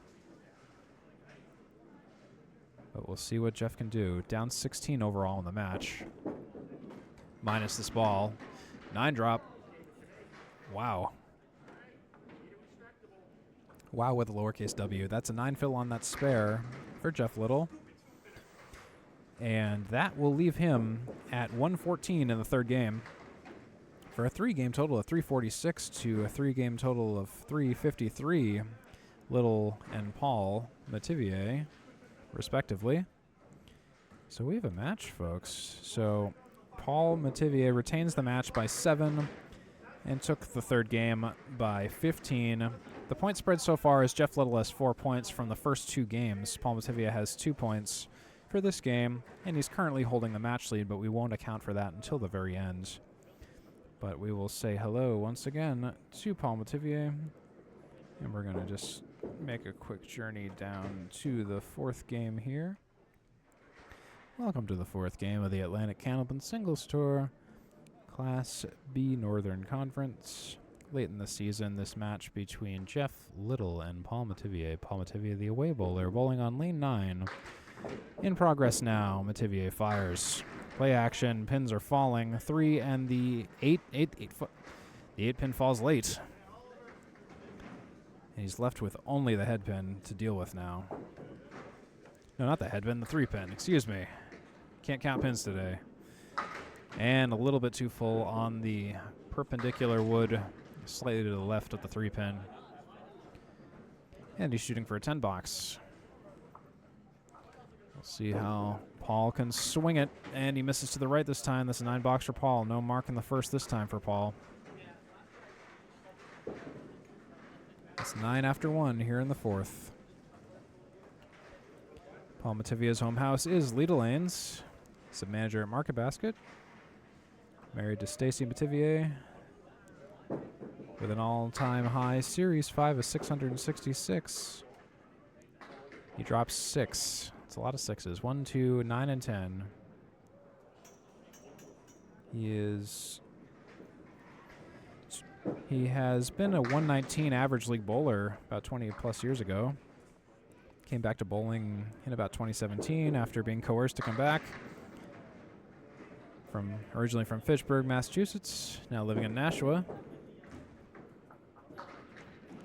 But we'll see what Jeff can do. Down 16 overall in the match. Minus this ball. 9 drop. Wow. Wow with a lowercase w. That's a 9 fill on that spare for Jeff Little. And that will leave him at 114 in the third game. For a 3-game total of 346 to a 3-game total of 353, Little and Paul Metivier, respectively. So we have a match, folks. So Paul Metivier retains the match by 7 and took the third game by 15. The point spread so far is Jeff Little has 4 points from the first 2 games. Paul Metivier has 2 points for this game, and he's currently holding the match lead, but we won't account for that until the very end. But we will say hello once again to Paul Metivier, and we're going to just make a quick journey down to the 4th game here. Welcome to the 4th game of the Atlantic Candlepin Singles Tour, Class B Northern Conference. Late in the season, this match between Jeff Little and Paul Metivier. Paul Metivier, the away bowler, bowling on lane 9. In progress now, Metivier fires. Play action, pins are falling. 3 and the 8 pin falls late. And he's left with only the head pin to deal with now. No, not the head pin, the 3 pin. Excuse me. Can't count pins today. And a little bit too full on the perpendicular wood, slightly to the left of the 3 pin. And he's shooting for a 10 box. We'll see how Paul can swing it, and he misses to the right this time. That's a 9 box for Paul. No mark in the first this time for Paul. It's 9 after 1 here in the 4th. Paul Metivier's home house is Leda Lanes. He's a manager at Market Basket. Married to Stacy Metivier with an all-time high Series 5 of 666. He drops 6. It's a lot of 6s. 1, 2, 9, and 10. He has been a 119 average league bowler about 20 plus years ago. Came back to bowling in about 2017 after being coerced to come back. Originally from Fitchburg, Massachusetts, now living in Nashua.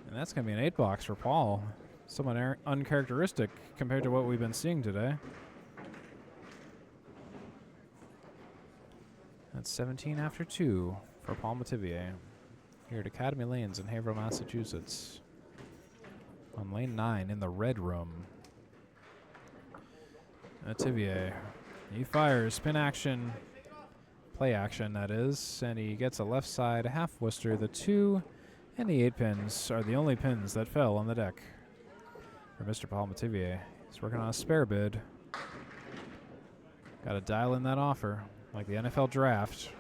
And that's going to be an 8 box for Paul. Somewhat uncharacteristic compared to what we've been seeing today. That's 17 after 2 for Paul Metivier. here at Academy Lanes in Haverhill, Massachusetts. On lane 9 in the red room. Metivier. He fires. Spin action. Play action, that is. And he gets a left side half Worcester. The 2 and the 8 pins are the only pins that fell on the deck for Mr. Paul Metivier. He's working on a spare bid. Got to dial in that offer, like the NFL draft.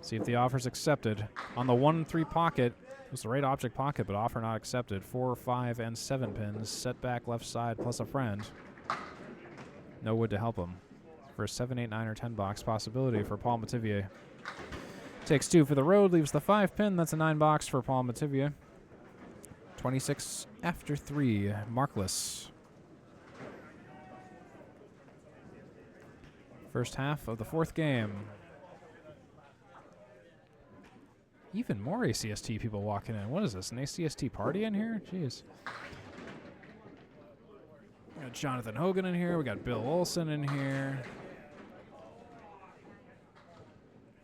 See if the offer's accepted. On the 1-3 pocket, it was the right object pocket, but offer not accepted. 4, 5, and 7 pins. Set back left side plus a friend. No wood to help him. For a 7, 8, 9, or 10 box possibility for Paul Metivier. Takes 2 for the road, leaves the 5 pin. That's a 9 box for Paul Metivier. 26 after 3, markless. First half of the 4th game. Even more ACST people walking in. What is this, an ACST party in here? Jeez. We got Jonathan Hogan in here. We got Bill Olson in here.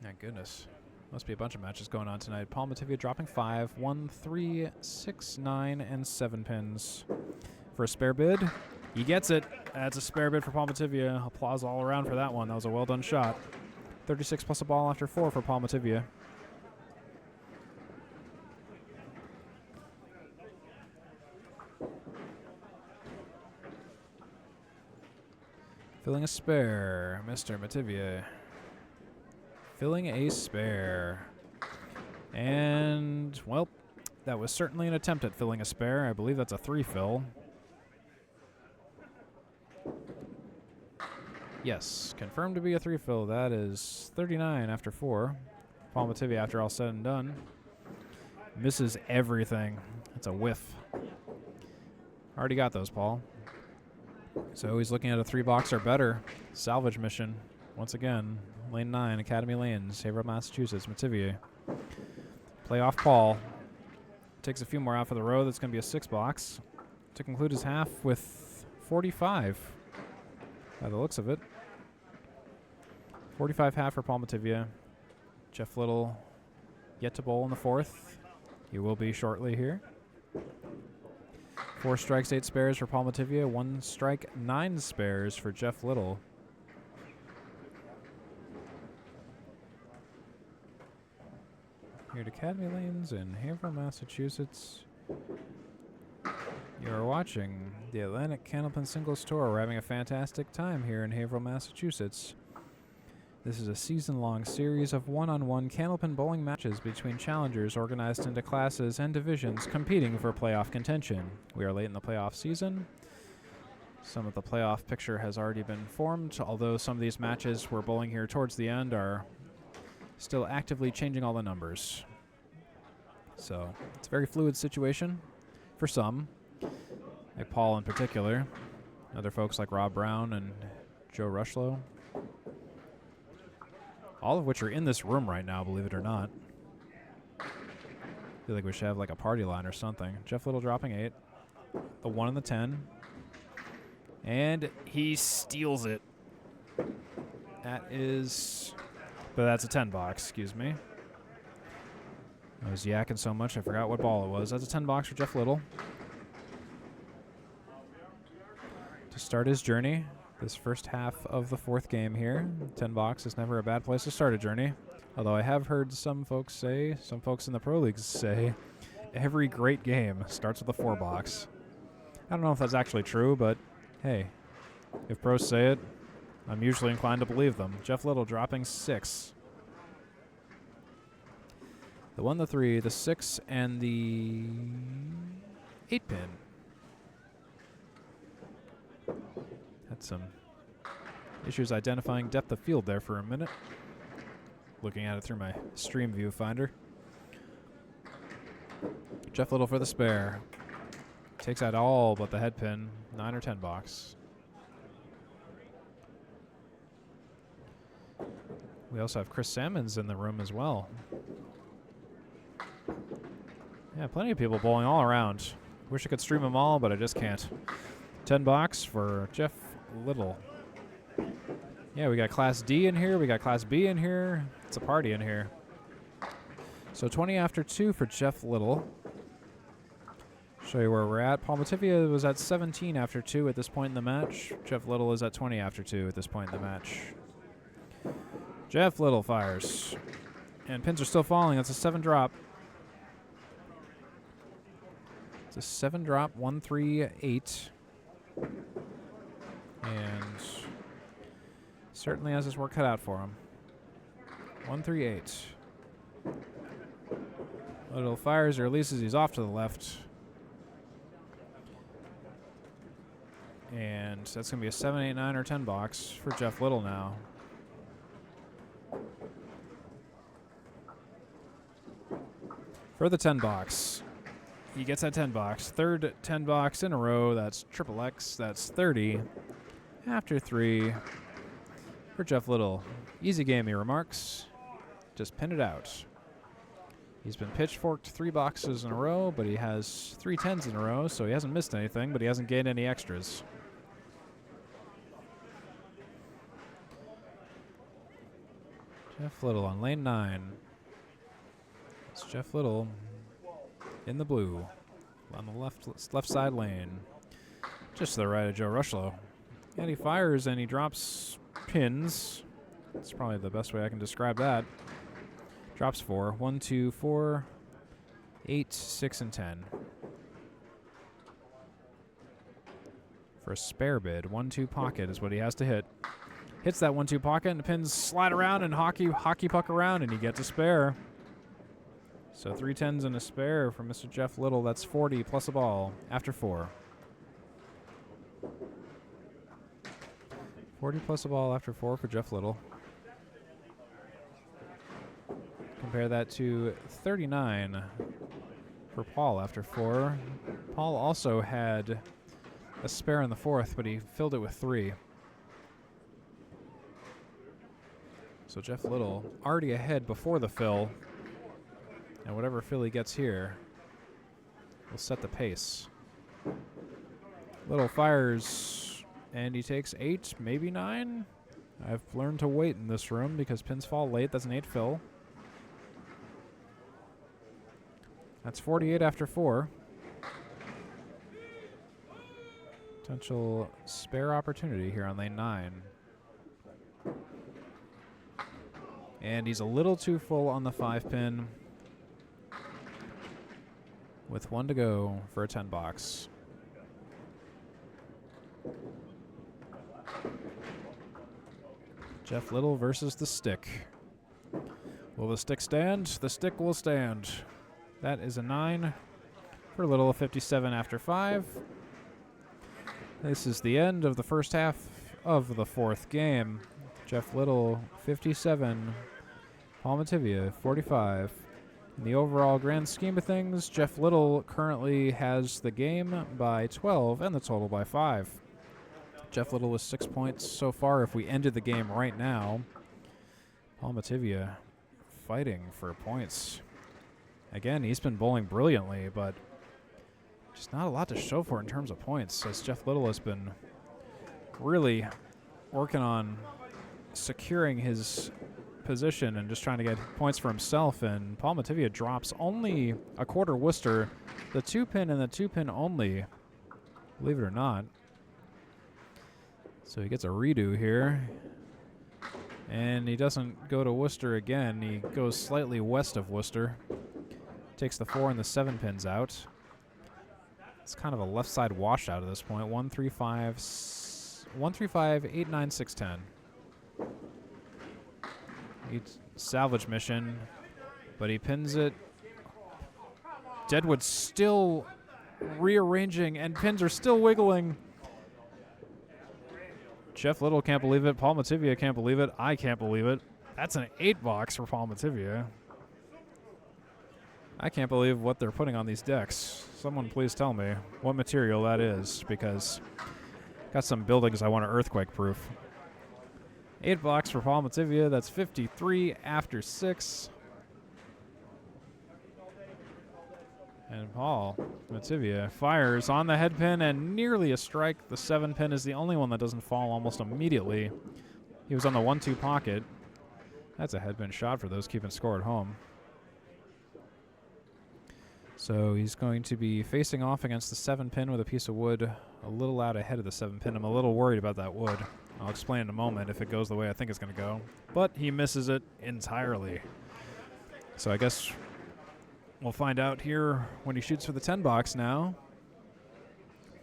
My goodness. Must be a bunch of matches going on tonight. Paul Metivier dropping 5, 1, 3, 6, 9, and 7 pins. For a spare bid, he gets it. That's a spare bid for Paul Metivier. Applause all around for that one. That was a well done shot. 36 plus a ball after 4 for Paul Metivier. Filling a spare, Mr. Metivier. Filling a spare. And, well, that was certainly an attempt at filling a spare. I believe that's a 3 fill. Yes, confirmed to be a 3 fill. That is 39 after 4. Paul Metivier, after all said and done, misses everything. That's a whiff. Already got those, Paul. So he's looking at a 3 box or better. Salvage mission. Once again, lane 9, Academy Lanes, Haverhill, Massachusetts, Metivier. Playoff Paul. Takes a few more out for the road. That's going to be a 6 box. To conclude his half with 45. By the looks of it. 45 half for Paul Metivier. Jeff Little yet to bowl in the 4th. He will be shortly here. 4 strikes, 8 spares for Paul Metivier. 1 strike, 9 spares for Jeff Little. Here at Academy Lanes in Haverhill, Massachusetts. You are watching the Atlantic Candlepin Singles Tour. We're having a fantastic time here in Haverhill, Massachusetts. This is a season-long series of one-on-one Candlepin bowling matches between challengers organized into classes and divisions competing for playoff contention. We are late in the playoff season. Some of the playoff picture has already been formed, although some of these matches we're bowling here towards the end are still actively changing all the numbers. So it's a very fluid situation for some, like Paul in particular. Other folks like Rob Brown and Joe Rushlow. All of which are in this room right now, believe it or not. I feel like we should have like a party line or something. Jeff Little dropping 8. The 1 and the 10. And he steals it. That is... But that's a 10 box, excuse me. I was yakking so much I forgot what ball it was. That's a 10 box for Jeff Little. To start his journey. This first half of the 4th game here. 10 box is never a bad place to start a journey. Although I have heard some folks in the Pro Leagues say, every great game starts with a 4 box. I don't know if that's actually true, but hey, if pros say it, I'm usually inclined to believe them. Jeff Little dropping 6. The 1, the 3, the 6, and the 8 pin. Had some issues identifying depth of field there for a minute. Looking at it through my stream viewfinder. Jeff Little for the spare. Takes out all but the head pin. 9 or 10 box. We also have Chris Salmons in the room as well. Yeah, plenty of people bowling all around. Wish I could stream them all, but I just can't. 10 box for Jeff Little. Yeah, we got Class D in here. We got Class B in here. It's a party in here. So 20 after 2 for Jeff Little. Show you where we're at. Paul Metivier was at 17 after 2 at this point in the match. Jeff Little is at 20 after 2 at this point in the match. Jeff Little fires. And pins are still falling. That's a 7 drop. It's a 7 drop, 1-3-8. And certainly has his work cut out for him. 1-3-8. Little fires or releases. He's off to the left. And that's going to be a 7, 8, 9, or 10 box for Jeff Little now. For the 10 box. He gets that 10 box. Third 10 box in a row. That's triple X. That's 30 after 3 for Jeff Little. Easy game, he remarks. Just pin it out. He's been pitchforked 3 boxes in a row, but he has 3 10s in a row, so he hasn't missed anything, but he hasn't gained any extras. Jeff Little on lane 9. It's Jeff Little in the blue on the left side lane. Just to the right of Joe Rushlow. And he fires and he drops pins. That's probably the best way I can describe that. Drops 4. 1, 2, 4, 8, 6, and 10. For a spare bid. 1-2 pocket is what he has to hit. Hits that 1-2 pocket and the pins slide around and hockey puck around and he gets a spare. So 3 10s and a spare from Mr. Jeff Little. That's 40 plus a ball after 4. 40 plus a ball after 4 for Jeff Little. Compare that to 39 for Paul after 4. Paul also had a spare in the 4th, but he filled it with 3. So Jeff Little already ahead before the fill. And whatever fill he gets here will set the pace. Little fires, and he takes 8, maybe 9. I've learned to wait in this room because pins fall late. That's an 8 fill. That's 48 after 4. Potential spare opportunity here on lane 9. And he's a little too full on the 5 pin. With 1 to go for a 10 box. Jeff Little versus the stick. Will the stick stand? The stick will stand. That is a 9 for Little, 57 after 5. This is the end of the first half of the 4th game. Jeff Little, 57. Paul Metivier, 45. In the overall grand scheme of things, Jeff Little currently has the game by 12 and the total by 5. Jeff Little with 6 points so far if we ended the game right now. Paul Metivier fighting for points. Again, he's been bowling brilliantly, but just not a lot to show for in terms of points, as Jeff Little has been really working on securing his position and just trying to get points for himself. And Paul Metivier drops only a quarter Worcester, the 2 pin and the 2 pin only, believe it or not. So he gets a redo here. And he doesn't go to Worcester again. He goes slightly west of Worcester. Takes the 4 and the 7 pins out. It's kind of a left side washout at this point. 1, 3, 5, 8, 9, 6, 10. Salvage mission, but he pins it. Deadwood's still rearranging, and pins are still wiggling. Jeff Little can't believe it. Paul Metivier can't believe it. I can't believe it. That's an 8 box for Paul Metivier. I can't believe what they're putting on these decks. Someone please tell me what material that is, because I've got some buildings I want to earthquake proof. 8 box for Paul Metivier. That's 53 after 6. And Paul Metivier fires on the head pin and nearly a strike. The 7 pin is the only one that doesn't fall almost immediately. He was on the 1-2 pocket. That's a head pin shot for those keeping score at home. So he's going to be facing off against the 7-pin with a piece of wood a little out ahead of the 7-pin. I'm a little worried about that wood. I'll explain in a moment if it goes the way I think it's going to go. But he misses it entirely. So I guess we'll find out here when he shoots for the 10 box now.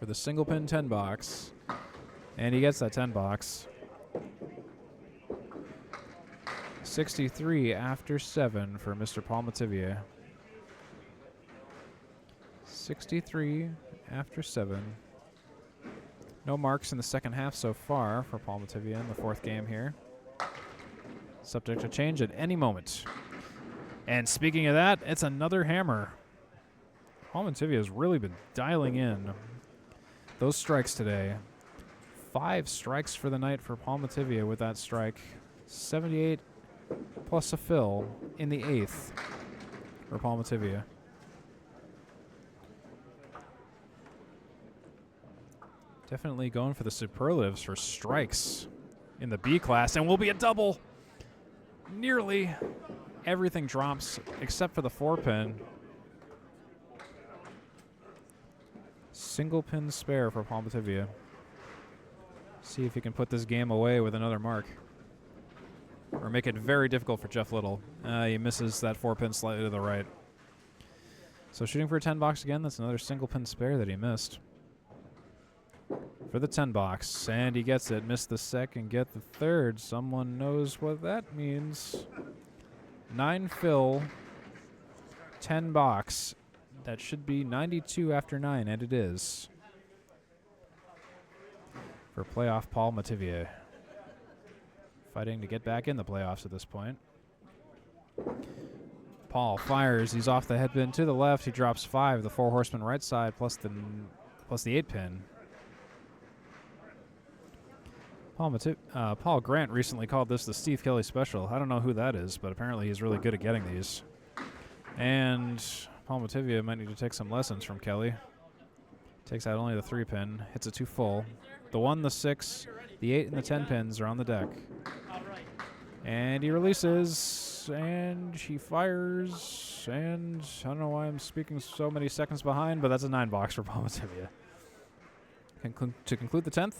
For the single pin 10 box. And he gets that 10 box. 63 after 7 for Mr. Paul Metivier. 63 after 7. No marks in the second half so far for Paul Metivier in the fourth game here. Subject to change at any moment. And speaking of that, it's another hammer. Paul Metivier has really been dialing in those strikes today. 5 strikes for the night for Paul Metivier with that strike. 78 plus a fill in the 8th for Paul Metivier. Definitely going for the superlatives for strikes in the B class, and will be a double. Nearly everything drops except for the 4-pin. Single pin spare for Paul Metivier. See if he can put this game away with another mark. Or make it very difficult for Jeff Little. He misses that 4-pin slightly to the right. So shooting for a 10 box again, that's another single pin spare that he missed. For the 10 box, and he gets it. Missed the second, get the third. Someone knows what that means. 9 fill, 10 box. That should be 92 after 9, and it is. For playoff Paul Metivier. Fighting to get back in the playoffs at this point. Paul fires. He's off the headpin to the left. He drops 5. The 4 horseman right side plus the 8-pin. Paul Grant recently called this the Steve Kelly special. I don't know who that is, but apparently he's really good at getting these. And Paul Metivier might need to take some lessons from Kelly. Takes out only the 3-pin. Hits it too full. The 1, the 6, the 8, and the 10 pins are on the deck. And he releases, and he fires, and I don't know why I'm speaking so many seconds behind, but that's a 9 box for Paul Metivier. To conclude the 10th,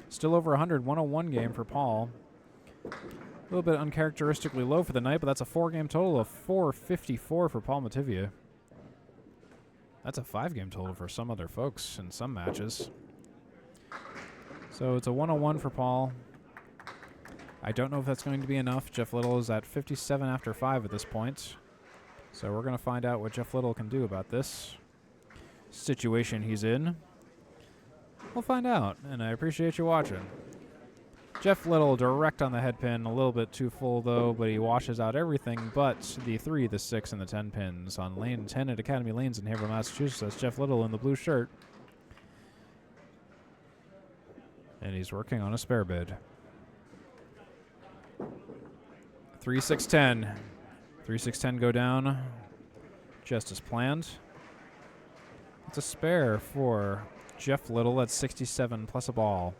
still over 100, 101 game for Paul. A little bit uncharacteristically low for the night, but that's a 4-game total of 454 for Paul Metivier. That's a 5-game total for some other folks in some matches. So it's a 101 for Paul. I don't know if that's going to be enough. Jeff Little is at 57 after 5 at this point. So we're going to find out what Jeff Little can do about this situation he's in. We'll find out, and I appreciate you watching. Jeff Little direct on the headpin, a little bit too full though, but he washes out everything but the 3, the 6, and the 10 pins on lane 10 at Academy Lanes in Haverhill, Massachusetts. That's Jeff Little in the blue shirt. And he's working on a spare bid. 3, 6, 10. 3, 6, 10 go down just as planned. It's a spare for Jeff Little at 67 plus a ball.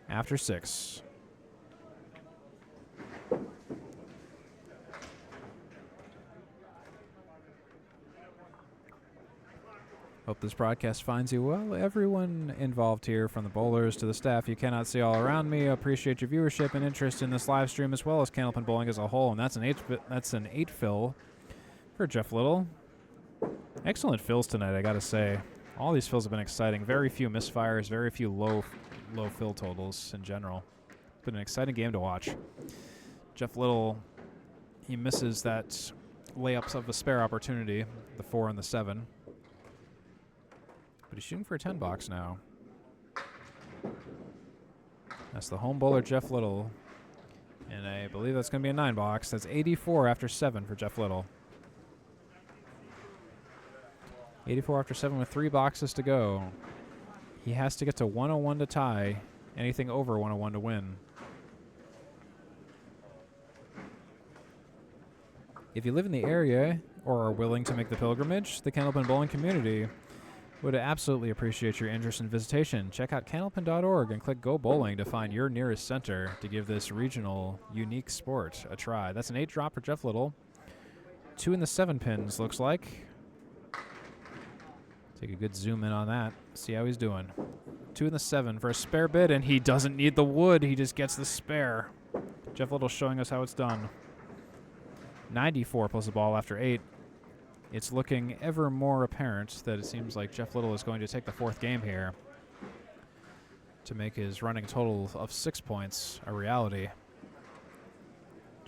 After 6. Hope this broadcast finds you well. Everyone involved here, from the bowlers to the staff you cannot see all around me, appreciate your viewership and interest in this live stream as well as Candlepin Bowling as a whole. And that's an 8 fill for Jeff Little. Excellent fills tonight, I gotta say. All these fills have been exciting. Very few misfires, very few low fill totals in general. It's been an exciting game to watch. Jeff Little, he misses that layups of a spare opportunity, the 4 and the 7. But he's shooting for a 10 box now. That's the home bowler, Jeff Little. And I believe that's going to be a 9 box. That's 84 after 7 for Jeff Little. 84 after 7 with 3 boxes to go. He has to get to 101 to tie. Anything over 101 to win. If you live in the area or are willing to make the pilgrimage, the Candlepin Bowling community would absolutely appreciate your interest and visitation. Check out candlepin.org and click Go Bowling to find your nearest center to give this regional, unique sport a try. That's an 8 drop for Jeff Little. 2 in the 7 pins, looks like. Take a good zoom in on that. See how he's doing. 2 in the 7 for a spare bid, and he doesn't need the wood. He just gets the spare. Jeff Little showing us how it's done. 94 plus the ball after 8. It's looking ever more apparent that it seems like Jeff Little is going to take the 4th game here to make his running total of 6 points a reality.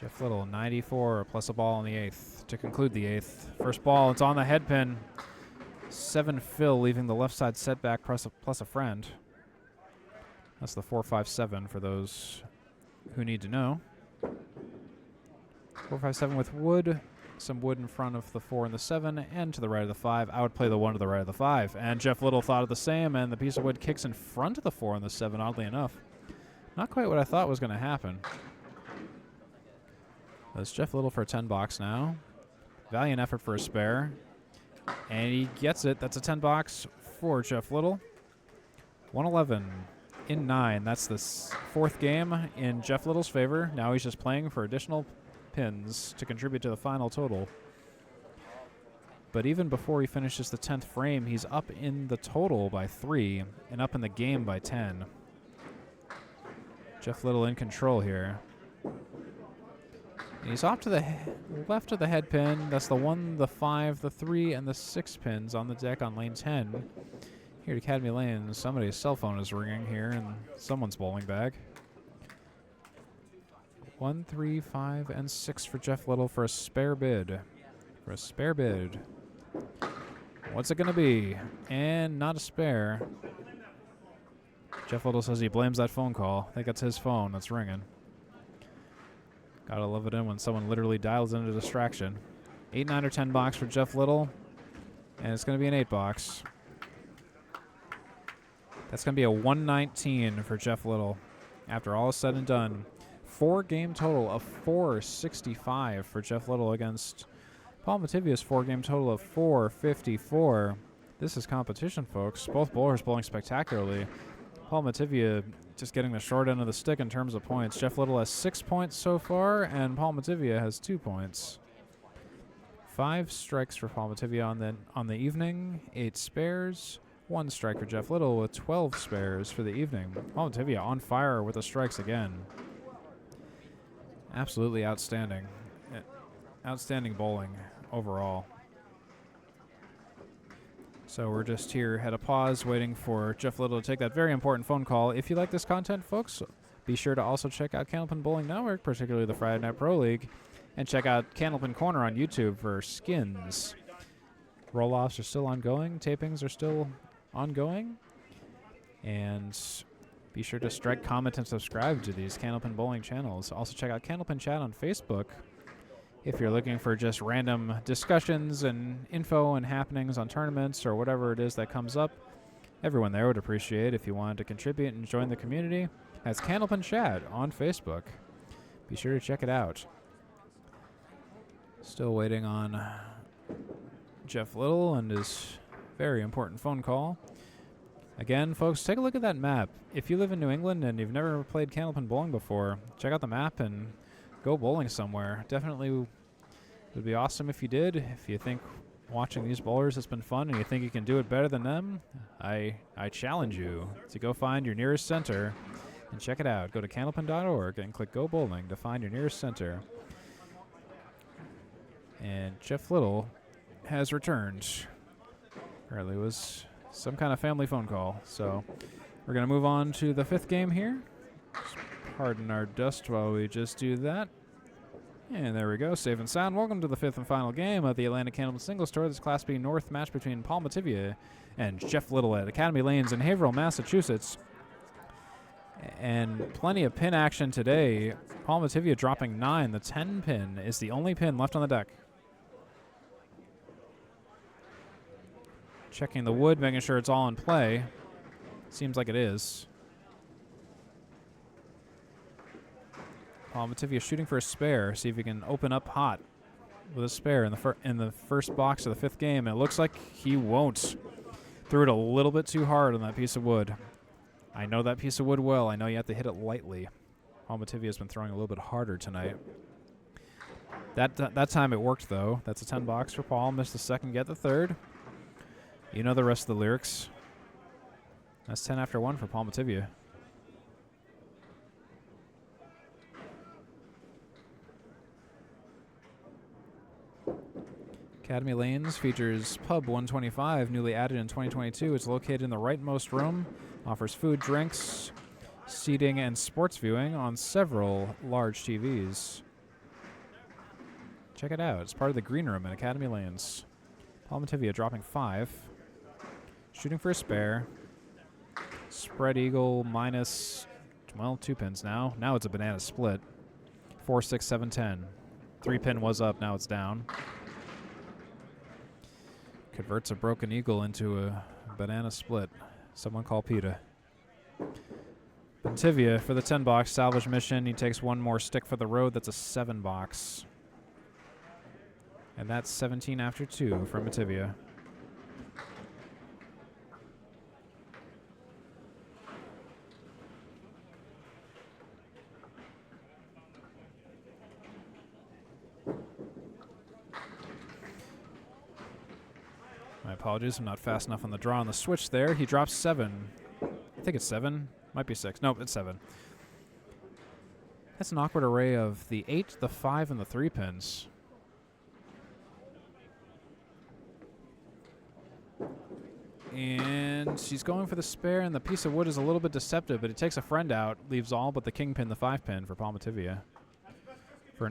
Jeff Little, 94 plus a ball in the 8th to conclude the 8th. First ball, it's on the head pin. 7 fill, leaving the left side setback plus a friend. That's the 4-5-7 for those who need to know. 4-5-7 with wood. Some wood in front of the 4 and the 7, and to the right of the 5. I would play the 1 to the right of the 5. And Jeff Little thought of the same, and the piece of wood kicks in front of the 4 and the 7, oddly enough. Not quite what I thought was going to happen. That's Jeff Little for a 10 box now. Valiant effort for a spare. And he gets it. That's a 10 box for Jeff Little. 111 in 9. That's the 4th game in Jeff Little's favor. Now he's just playing for additional pins to contribute to the final total. But even before he finishes the 10th frame, he's up in the total by 3 and up in the game by 10. Jeff Little in control here. And he's off to the left of the head pin. That's the 1, the 5, the 3, and the 6 pins on the deck on lane 10. Here at Academy Lanes, somebody's cell phone is ringing here in someone's bowling bag. 1, 3, 5, and 6 for Jeff Little for a spare bid. What's it going to be? And not a spare. Jeff Little says he blames that phone call. I think that's his phone that's ringing. Gotta love it in when someone literally dials in a distraction. 8, 9, or 10 box for Jeff Little. And it's going to be an 8 box. That's going to be a 119 for Jeff Little after all is said and done. 4 game total of 465 for Jeff Little against Paul Metivier's 4 game total of 454. This is competition, folks. Both bowlers bowling spectacularly. Paul Metivier just getting the short end of the stick in terms of points. Jeff Little has 6 points so far, and Paul Metivier has 2 points. 5 strikes for Paul Metivier on the evening, 8 spares, 1 strike for Jeff Little with 12 spares for the evening. Paul Metivier on fire with the strikes again. Absolutely outstanding. Outstanding bowling overall. So we're just here at a pause waiting for Jeff Little to take that very important phone call. If you like this content, folks, be sure to also check out Candlepin Bowling Network, particularly the Friday Night Pro League, and check out Candlepin Corner on YouTube for skins. Roll-offs are still ongoing. Tapings are still ongoing. And be sure to strike, comment, and subscribe to these Candlepin Bowling channels. Also check out Candlepin Chat on Facebook if you're looking for just random discussions and info and happenings on tournaments or whatever it is that comes up. Everyone there would appreciate if you wanted to contribute and join the community. That's Candlepin Chat on Facebook. Be sure to check it out. Still waiting on Jeff Little and his very important phone call. Again, folks, take a look at that map. If you live in New England and you've never played Candlepin Bowling before, check out the map and go bowling somewhere. Definitely would be awesome if you did. If you think watching these bowlers has been fun and you think you can do it better than them, I challenge you to go find your nearest center and check it out. Go to candlepin.org and click Go Bowling to find your nearest center. And Jeff Little has returned. Apparently it was some kind of family phone call. So we're going to move on to the 5th game here. Just pardon our dust while we just do that. And there we go, safe and sound. Welcome to the 5th and final game of the Atlantic Candlepin Singles Tour. This Class B North match between Paul Metivier and Jeff Little at Academy Lanes in Haverhill, Massachusetts. And plenty of pin action today. Paul Metivier dropping 9. The 10 pin is the only pin left on the deck. Checking the wood, making sure it's all in play. Seems like it is. Paul Metivier shooting for a spare. See if he can open up hot with a spare in the first box of the 5th game. And it looks like he won't. Threw it a little bit too hard on that piece of wood. I know that piece of wood well. I know you have to hit it lightly. Paul Metivier has been throwing a little bit harder tonight. That time it worked, though. That's a 10 box for Paul. Missed the second, get the third. You know the rest of the lyrics. That's 10 after 1 for Paul Metivier. Academy Lanes features Pub 125, newly added in 2022. It's located in the rightmost room, offers food, drinks, seating, and sports viewing on several large TVs. Check it out. It's part of the green room at Academy Lanes. Paul Metivier dropping 5. Shooting for a spare. Spread eagle minus, well, 2 pins now. Now it's a banana split. 4, 6, 7, 10. 3 pin was up, now it's down. Converts a broken eagle into a banana split. Someone call PETA. Metivier for the 10 box salvage mission. He takes one more stick for the road. That's a 7 box. And that's 17 after 2 from Metivier. My apologies, I'm not fast enough on the draw on the switch there. He drops 7. I think it's 7. Might be 6. Nope, it's 7. That's an awkward array of the 8, the 5, and the 3 pins. And she's going for the spare, and the piece of wood is a little bit deceptive, but it takes a friend out, leaves all but the king pin, the 5 pin for Paul Metivier. For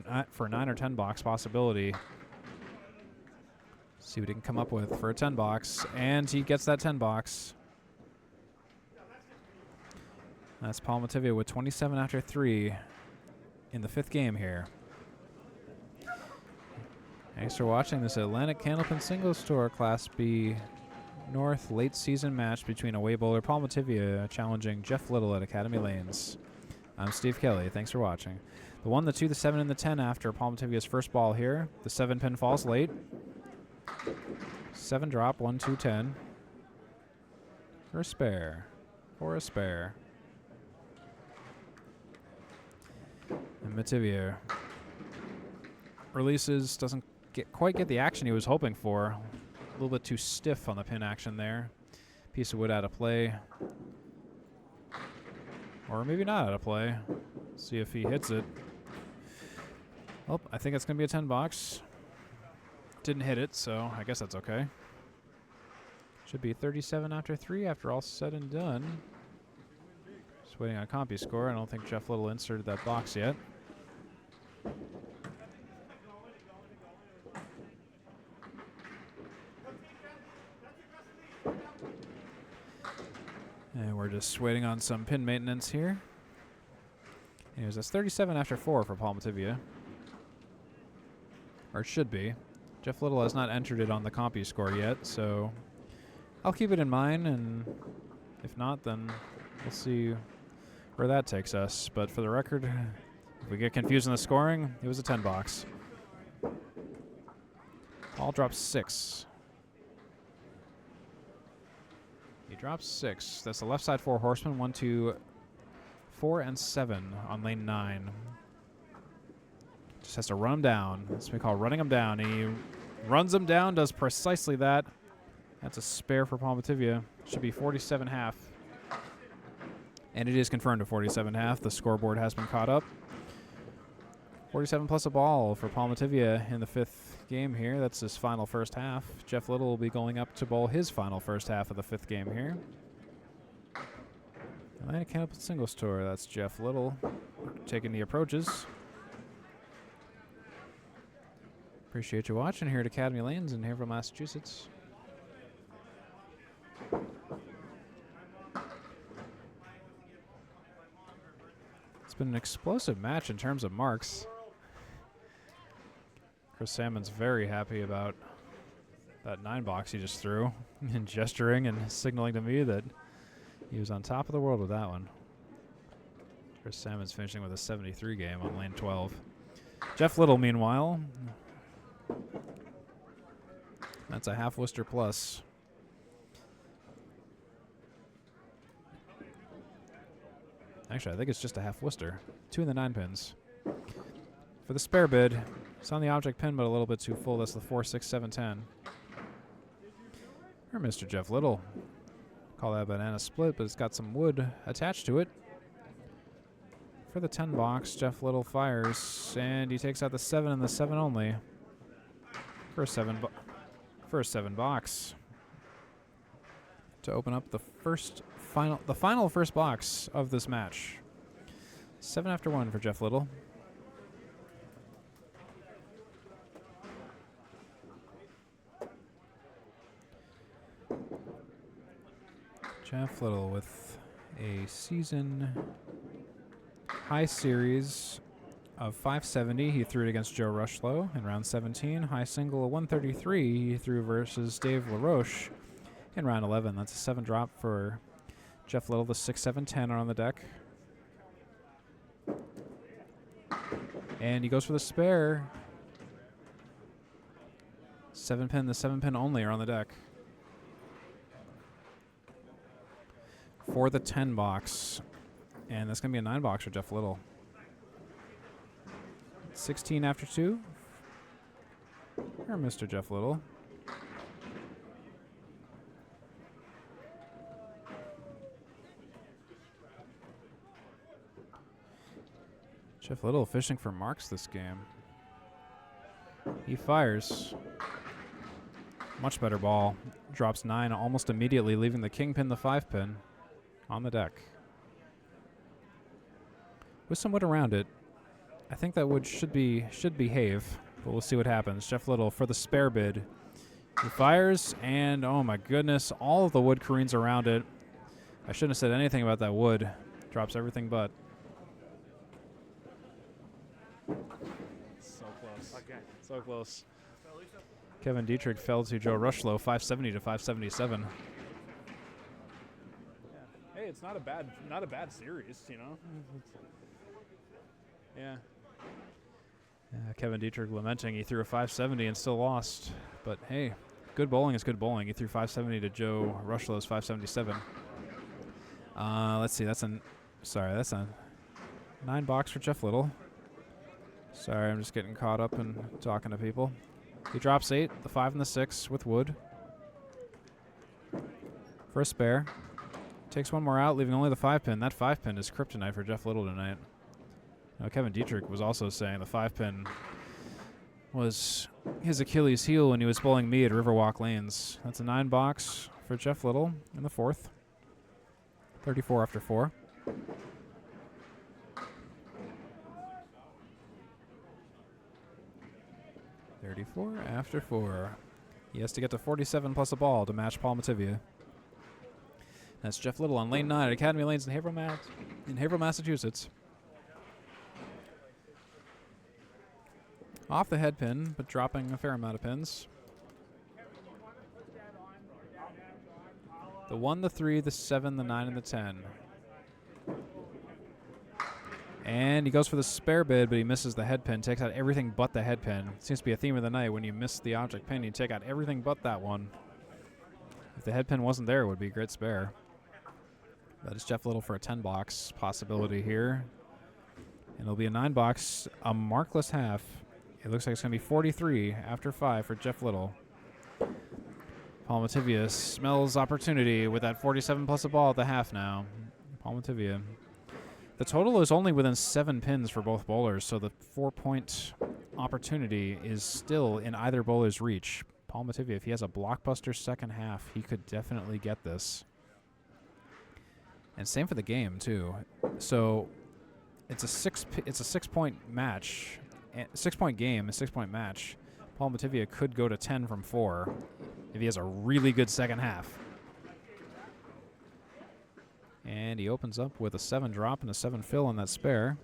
a 9 or 10 box possibility. See what he can come up with for a 10 box, and he gets that 10 box. That's Paul Metivier with 27 after 3 in the 5th game here. Thanks for watching this Atlantic Candlepin Singles Tour Class B North late season match between away bowler Paul Metivier challenging Jeff Little at Academy Lanes. I'm Steve Kelly. Thanks for watching. The 1, the 2, the 7, and the 10 after Paul Metivier's first ball here. The 7 pin falls late. 7 drop, 1, 2, 10. For a spare. For a spare. And Metivier releases, doesn't quite get the action he was hoping for. A little bit too stiff on the pin action there. Piece of wood out of play. Or maybe not out of play. See if he hits it. Oh, I think it's going to be a 10 box. Didn't hit it, so I guess that's okay. Should be 37 after 3 after all said and done. Just waiting on CompuScore. I don't think Jeff Little inserted that box yet. And we're just waiting on some pin maintenance here. Anyways, that's 37 after 4 for Paul Metivier. Or it should be. Jeff Little has not entered it on the CompuScore yet, so I'll keep it in mind, and if not, then we'll see where that takes us. But for the record, if we get confused in the scoring, it was a 10 box. Paul drops 6. He drops 6. That's the left side 4 horsemen. 1, 2, 4, and 7 on lane 9. Just has to run him down. That's what we call running him down. He runs him down, does precisely that. That's a spare for Paul Metivier. Should be 47.5. And it is confirmed to 47.5. The scoreboard has been caught up. 47 plus a ball for Paul Metivier in the 5th game here. That's his final first half. Jeff Little will be going up to bowl his final first half of the 5th game here. Atlantic Candlepin Singles Tour. That's Jeff Little taking the approaches. Appreciate you watching here at Academy Lanes in Haverhill, Massachusetts. It's been an explosive match in terms of marks. Chris Salmon's very happy about that 9 box he just threw and gesturing and signaling to me that he was on top of the world with that one. Chris Salmon's finishing with a 73 game on lane 12. Jeff Little, meanwhile, that's a half Worcester plus. Actually, I think it's just a half Worcester. 2 in the 9 pins. For the spare bid, it's on the object pin, but a little bit too full. That's the 4, 6, 7, 10. Or Mr. Jeff Little. Call that banana split, but it's got some wood attached to it. For the 10 box, Jeff Little fires, and he takes out the 7 and the 7 only. For a 7 box. To open up the final first box of this match. 7 after 1 for Jeff Little. Jeff Little with a season high series of 570. He threw it against Joe Rushlow in round 17. High single of 133 he threw versus Dave LaRoche in round 11. That's a 7 drop for Jeff Little. The 6, 7, 10 are on the deck. And he goes for the spare. 7 pin, the 7 pin only are on the deck. For the 10 box. And that's going to be a 9 box for Jeff Little. 16 after 2. Or Mr. Jeff Little. Jeff Little fishing for marks this game. He fires. Much better ball. Drops 9 almost immediately, leaving the king pin, the 5 pin on the deck. With some wood around it. I think that wood should behave, but we'll see what happens. Jeff Little for the spare bid. He fires, and oh my goodness, all of the wood careens around it. I shouldn't have said anything about that wood. Drops everything but. So close. Okay. So close. Kevin Dietrich fell to Joe Rushlow, 570 to 577. Yeah. Hey, it's not a bad series, you know. Yeah. Kevin Dietrich lamenting he threw a 570 and still lost. But hey, good bowling is good bowling. He threw 570 to Joe Rushlow's 577. Let's see. That's a 9 box for Jeff Little. Sorry, I'm just getting caught up in talking to people. He drops 8, the 5 and the 6 with wood. For a spare. Takes one more out, leaving only the 5 pin. That 5 pin is kryptonite for Jeff Little tonight. Now, Kevin Dietrich was also saying the 5 pin was his Achilles heel when he was bowling me at Riverwalk Lanes. That's a 9 box for Jeff Little in the 4th. 34 after 4. After 4. He has to get to 47 plus a ball to match Paul Metivier. That's Jeff Little on lane 9 at Academy Lanes in Haverhill, Massachusetts. Off the head pin, but dropping a fair amount of pins. The 1, the 3, the 7, the 9, and the 10. And he goes for the spare bid, but he misses the head pin. Takes out everything but the head pin. Seems to be a theme of the night. When you miss the object pin, you take out everything but that one. If the head pin wasn't there, it would be a great spare. That is Jeff Little for a 10 box possibility here. And it'll be a 9 box, a markless half. It looks like it's going to be 43 after 5 for Jeff Little. Paul Metivier smells opportunity with that 47 plus a ball at the half now. Paul Metivier. The total is only within 7 pins for both bowlers, so the 4-point opportunity is still in either bowler's reach. Paul Metivier, if he has a blockbuster second half, he could definitely get this. And same for the game, too. So it's a 6-point match. 6-point game, a 6-point match. Paul Metivier could go to 10 from 4 if he has a really good second half. And he opens up with a 7 drop and a 7 fill on that spare.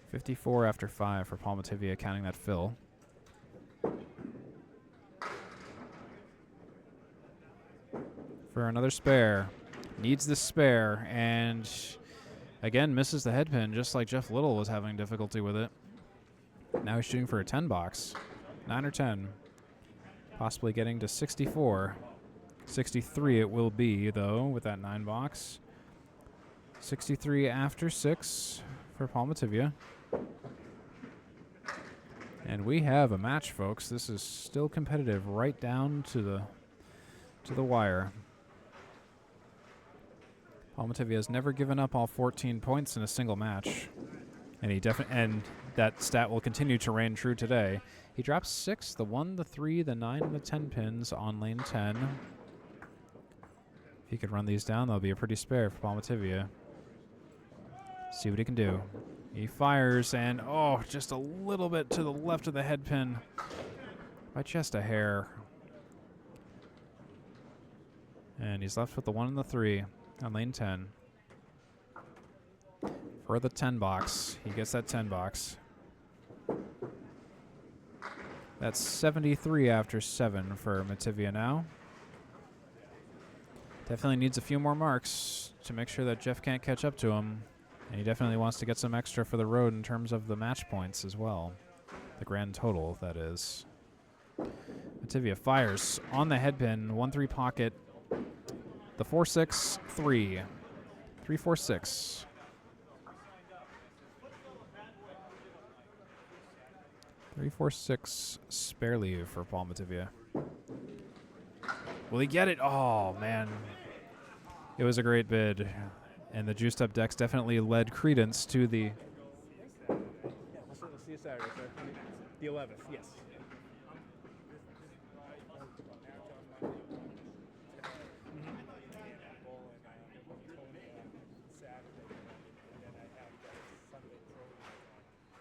54 after 5 for Paul Metivier, counting that fill. For another spare. Needs the spare, and again misses the head pin, just like Jeff Little was having difficulty with it. Now he's shooting for a 10 box. 9 or 10. Possibly getting to 64. 63 it will be, though, with that 9 box. 63 after 6 for Paul Metivier. And we have a match, folks. This is still competitive right down to the wire. Paul Metivier has never given up all 14 points in a single match. And that stat will continue to reign true today. He drops 6, the 1, the 3, the 9, and the 10 pins on lane 10. If he could run these down, that'll be a pretty spare for Paul Metivier. See what he can do. He fires, and oh, just a little bit to the left of the head pin by just a hair. And he's left with the 1 and the 3 on lane 10. For the 10 box. He gets that 10 box. That's 73 after 7 for Metivier now. Definitely needs a few more marks to make sure that Jeff can't catch up to him. And he definitely wants to get some extra for the road in terms of the match points as well. The grand total, that is. Metivier fires on the head pin, 1-3 pocket. The 4-6-3. 3-4-6. Three, 4, 6 spare leave for Paul Metivier. Will he get it? Oh, man. It was a great bid. And the juiced up decks definitely led credence to the... We'll see you Saturday, sir. The 11th, yes.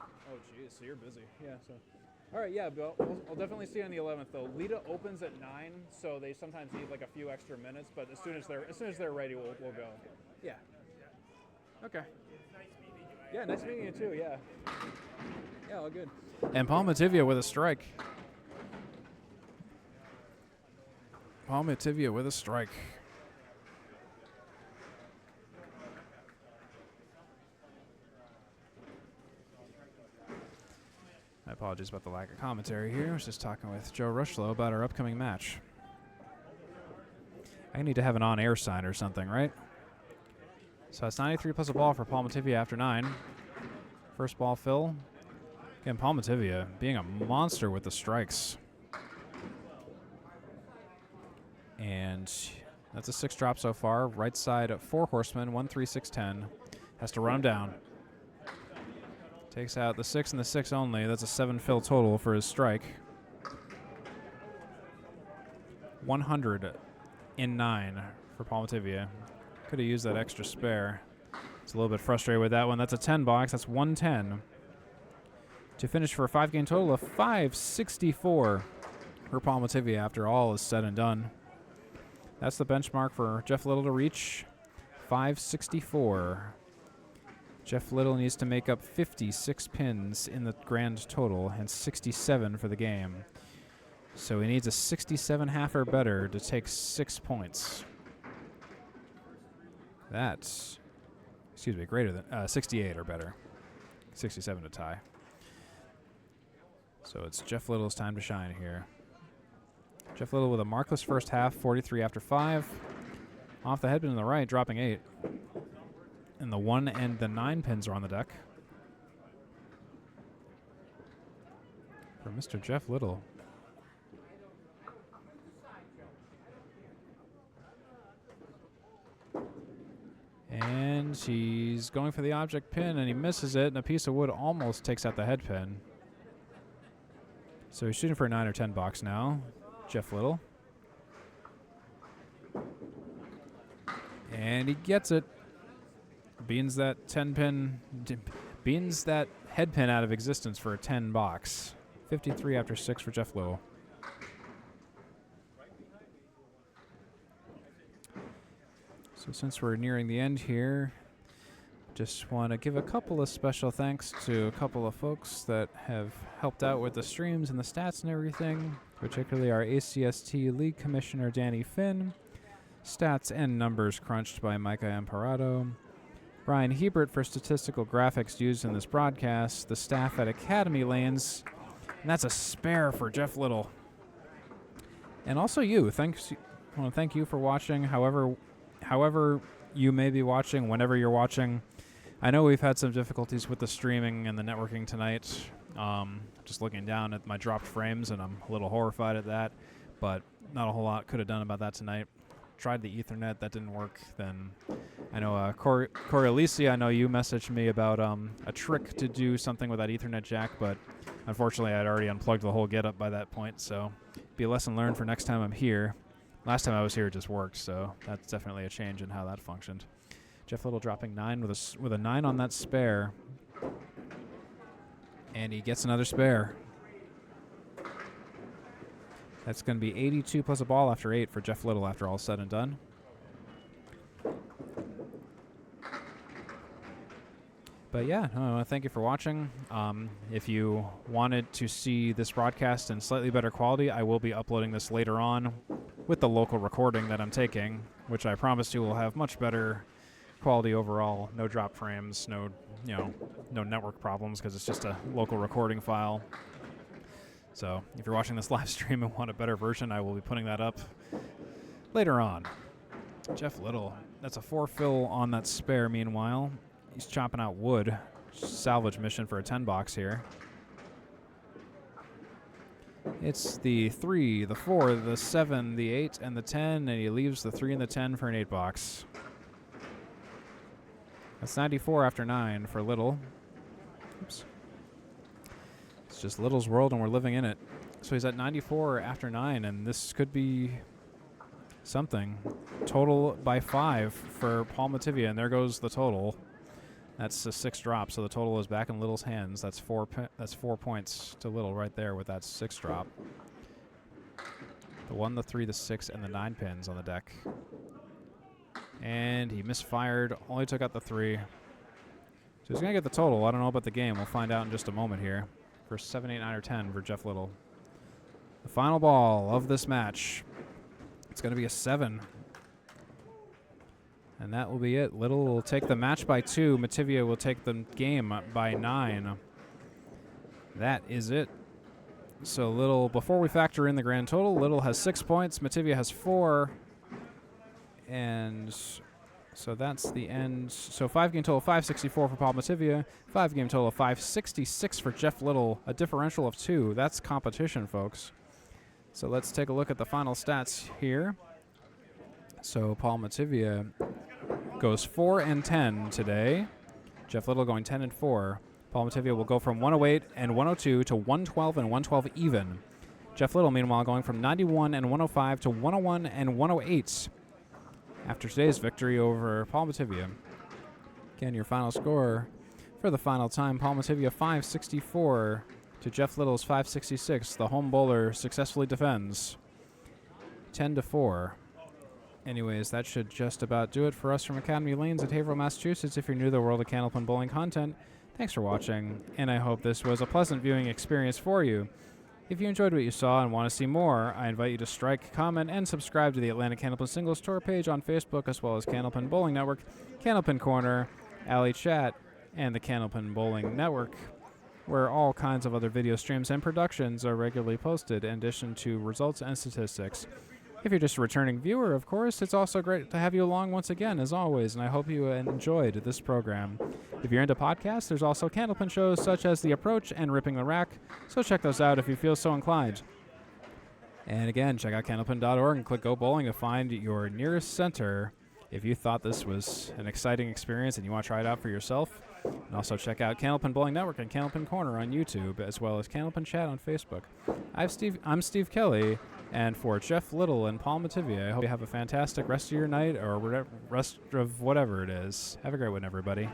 Oh, geez, so you're busy. Yeah, so. All right, yeah, Bill, I'll definitely see you on the 11th, though. Lita opens at 9, so they sometimes need like a few extra minutes, but as soon as they're ready, we'll go. Yeah. Okay. Yeah, nice meeting you too. Yeah. Yeah, all good. And Paul Metivier with a strike. Paul Metivier with a strike. My apologies about the lack of commentary here. I was just talking with Joe Rushlow about our upcoming match. I need to have an on-air sign or something, right? So it's 93 plus a ball for Paul Metivier after 9. First ball fill. Again, Paul Metivier being a monster with the strikes. And that's a 6 drop so far. Right side at 4 horsemen, 1, 3, 6, 10. Has to run him down. Takes out the 6 and the 6 only. That's a 7 fill total for his strike. 109 for Paul Metivier. Could have used that extra spare. It's a little bit frustrated with that one. That's a 10 box. That's 110. To finish for a 5-game total of 564 for Paul Metivier after all is said and done. That's the benchmark for Jeff Little to reach. 564. Jeff Little needs to make up 56 pins in the grand total and 67 for the game. So he needs a 67 half or better to take 6 points. That's, greater than 68 or better. 67 to tie. So it's Jeff Little's time to shine here. Jeff Little with a markless first half, 43 after 5. Off the headpin on the right, dropping 8. And the 1 and the 9 pins are on the deck. For Mr. Jeff Little. And he's going for the object pin, and he misses it, and a piece of wood almost takes out the head pin. So he's shooting for a 9 or 10 box now, Jeff Little. And he gets it. Beans that 10 pin, beans that head pin out of existence for a 10 box. 53 after 6 for Jeff Little. So since we're nearing the end here, just want to give a couple of special thanks to a couple of folks that have helped out with the streams and the stats and everything, particularly our ACST League Commissioner Danny Finn, stats and numbers crunched by Micah Emparado, Brian Hebert for statistical graphics used in this broadcast, the staff at Academy Lanes, and that's a spare for Jeff Little. And also you. I want to thank you for watching, however you may be watching, whenever you're watching. I know we've had some difficulties with the streaming and the networking tonight. just looking down at my dropped frames, and I'm a little horrified at that. But not a whole lot could have done about that tonight. Tried the Ethernet, that didn't work. Then I know Corey Alisi, I know you messaged me about a trick to do something with that Ethernet jack, but unfortunately I'd already unplugged the whole getup by that point, so be a lesson learned for next time I'm here. Last time I was here it just worked, so that's definitely a change in how that functioned. Jeff Little dropping 9 with a 9 on that spare. And he gets another spare. That's going to be 82 plus a ball after 8 for Jeff Little after all said and done. But yeah, thank you for watching. If you wanted to see this broadcast in slightly better quality, I will be uploading this later on with the local recording that I'm taking, which I promise you will have much better quality overall. No drop frames, no network problems, because it's just a local recording file. So if you're watching this live stream and want a better version, I will be putting that up later on. Jeff Little, that's a 4-fill on that spare. Meanwhile, he's chopping out wood. Salvage mission for a 10 box here. It's the 3, the 4, the 7, the 8, and the 10, and he leaves the 3 and the 10 for an 8 box. That's 94 after 9 for Little. Oops. It's just Little's world, and we're living in it. So he's at 94 after 9, and this could be something. Total by 5 for Paul Metivier, and there goes the total. That's a 6 drop, so the total is back in Little's hands. That's 4 points to Little right there with that 6 drop. The 1, the 3, the 6, and the 9 pins on the deck. And he misfired, only took out the 3. So he's going to get the total. I don't know about the game. We'll find out in just a moment here. For 7, 8, 9, or 10 for Jeff Little. The final ball of this match. It's going to be a 7. And that will be it. Little will take the match by 2. Metivier will take the game by 9. That is it. So Little, before we factor in the grand total, Little has 6 points. Metivier has 4. And so that's the end. So 5-game total, 564 for Paul Metivier. 5-game total, 566 for Jeff Little. A differential of 2. That's competition, folks. So let's take a look at the final stats here. So Paul Metivier goes 4 and 10 today. Jeff Little going 10 and 4. Paul Metivier will go from 108 and 102 to 112 and 112 even. Jeff Little, meanwhile, going from 91 and 105 to 101 and 108. After today's victory over Paul Metivier. Again, your final score for the final time, Paul Metivier 564 to Jeff Little's 566. The home bowler successfully defends 10-4. Anyways, that should just about do it for us from Academy Lanes at Haverhill, Massachusetts. If you're new to the world of Candlepin bowling content, thanks for watching, and I hope this was a pleasant viewing experience for you. If you enjoyed what you saw and want to see more, I invite you to strike, comment, and subscribe to the Atlantic Candlepin Singles Tour page on Facebook, as well as Candlepin Bowling Network, Candlepin Corner, Alley Chat, and the Candlepin Bowling Network, where all kinds of other video streams and productions are regularly posted, in addition to results and statistics. If you're just a returning viewer, of course, it's also great to have you along once again, as always, and I hope you enjoyed this program. If you're into podcasts, there's also Candlepin shows such as The Approach and Ripping the Rack, so check those out if you feel so inclined. And again, check out candlepin.org and click Go Bowling to find your nearest center if you thought this was an exciting experience and you want to try it out for yourself. And also check out Candlepin Bowling Network and Candlepin Corner on YouTube, as well as Candlepin Chat on Facebook. I'm Steve Kelly, and for Jeff Little and Paul Metivier, I hope you have a fantastic rest of your night or rest of whatever it is. Have a great one, everybody.